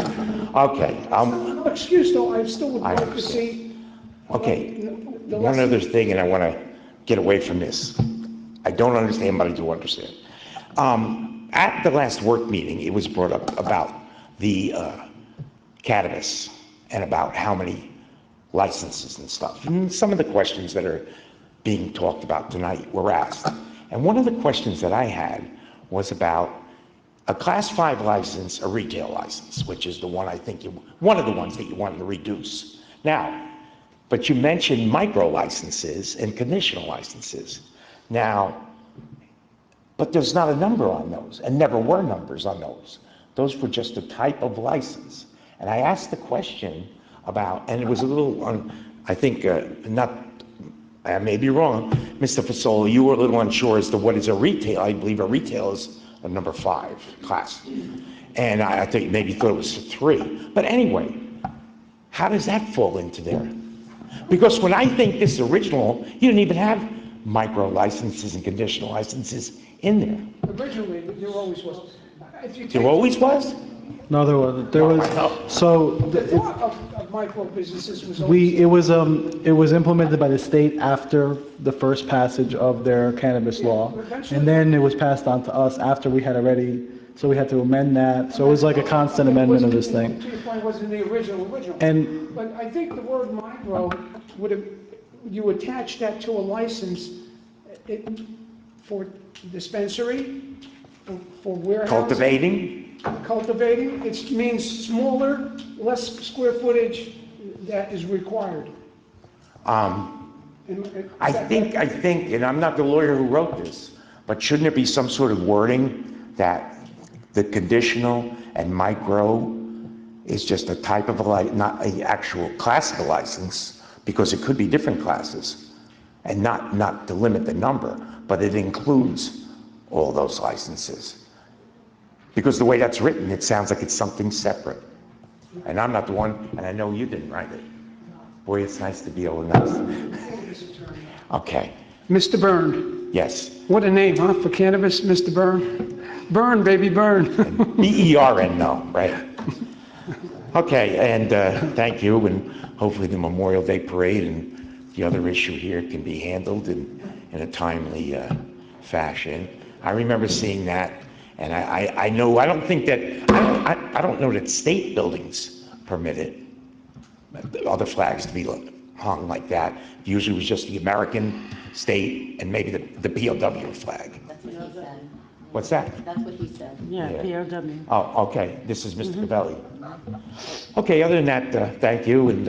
Okay, No excuse, though, I still would I like to understand. see. okay. the One lesson- other thing, and I want to get away from this. I don't understand, but I do understand. At the last work meeting, it was brought up about the cannabis and about how many licenses and stuff. And some of the questions that are being talked about tonight were asked. And one of the questions that I had was about a Class 5 license, a retail license, which is the one I think one of the ones that you wanted to reduce. Now, but you mentioned micro licenses and conditional licenses. Now, but there's not a number on those, and never were numbers on those. Those were just a type of license. And I asked the question about, and it was a little, I think, I may be wrong, Mr. Fasoli, you were a little unsure as to what is a retail. I believe a retail is a number 5 class. And I think maybe thought it was 3. But anyway, how does that fall into there? Because when I think this original, you didn't even have micro licenses and conditional licenses in there. Originally, there always was. If you There take always was? No, there wasn't. There was, so the thought of micro businesses was always. it was implemented by the state after the first passage of their cannabis law. And then it was passed on to us after we had already, so we had to amend that. So it was like a constant amendment of this thing. To your point, wasn't the original. And But I think the word micro would have, you attach that to a license for dispensary, for warehouse. Cultivating, it means smaller, less square footage that is required. I think, and I'm not the lawyer who wrote this, but shouldn't there be some sort of wording that the conditional and micro is just a type of not an actual class of a license, because it could be different classes, and not to limit the number, but it includes all those licenses. Because the way that's written, it sounds like it's something separate. And I'm not the one, and I know you didn't write it. Boy, it's nice to be able to know. Okay. Mr. Byrne. Yes. What a name, huh, for cannabis, Mr. Byrne? Burn, baby, burn. B-E-R-N, no, right? Okay, and thank you, and hopefully the Memorial Day Parade and the other issue here can be handled in a timely fashion. I remember seeing that, and I know, I don't think that, I don't know that state buildings permitted other flags to be hung like that. Usually it was just the American, state, and maybe the POW flag. That's what he said. What's that? That's what he said. Yeah, POW. Oh, okay, this is Mr. Cavelli. Okay, other than that, thank you, and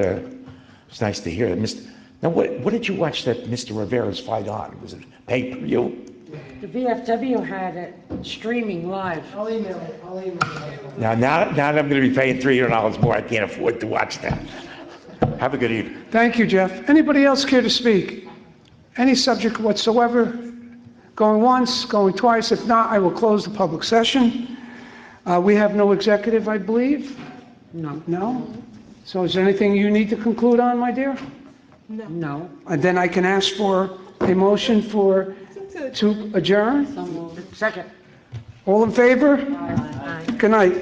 it's nice to hear that. Now, what did you watch that Mr. Rivera's fight on? Was it pay-per-view? The VFW had it streaming live. I'll email it. Now that I'm going to be paying $300 more, I can't afford to watch that. Have a good evening. Thank you, Jeff. Anybody else care to speak? Any subject whatsoever? Going once, going twice? If not, I will close the public session. We have no executive, I believe? No. No? So is there anything you need to conclude on, my dear? No. And then I can ask for a motion to adjourn? Second. All in favor? Aye. Good night.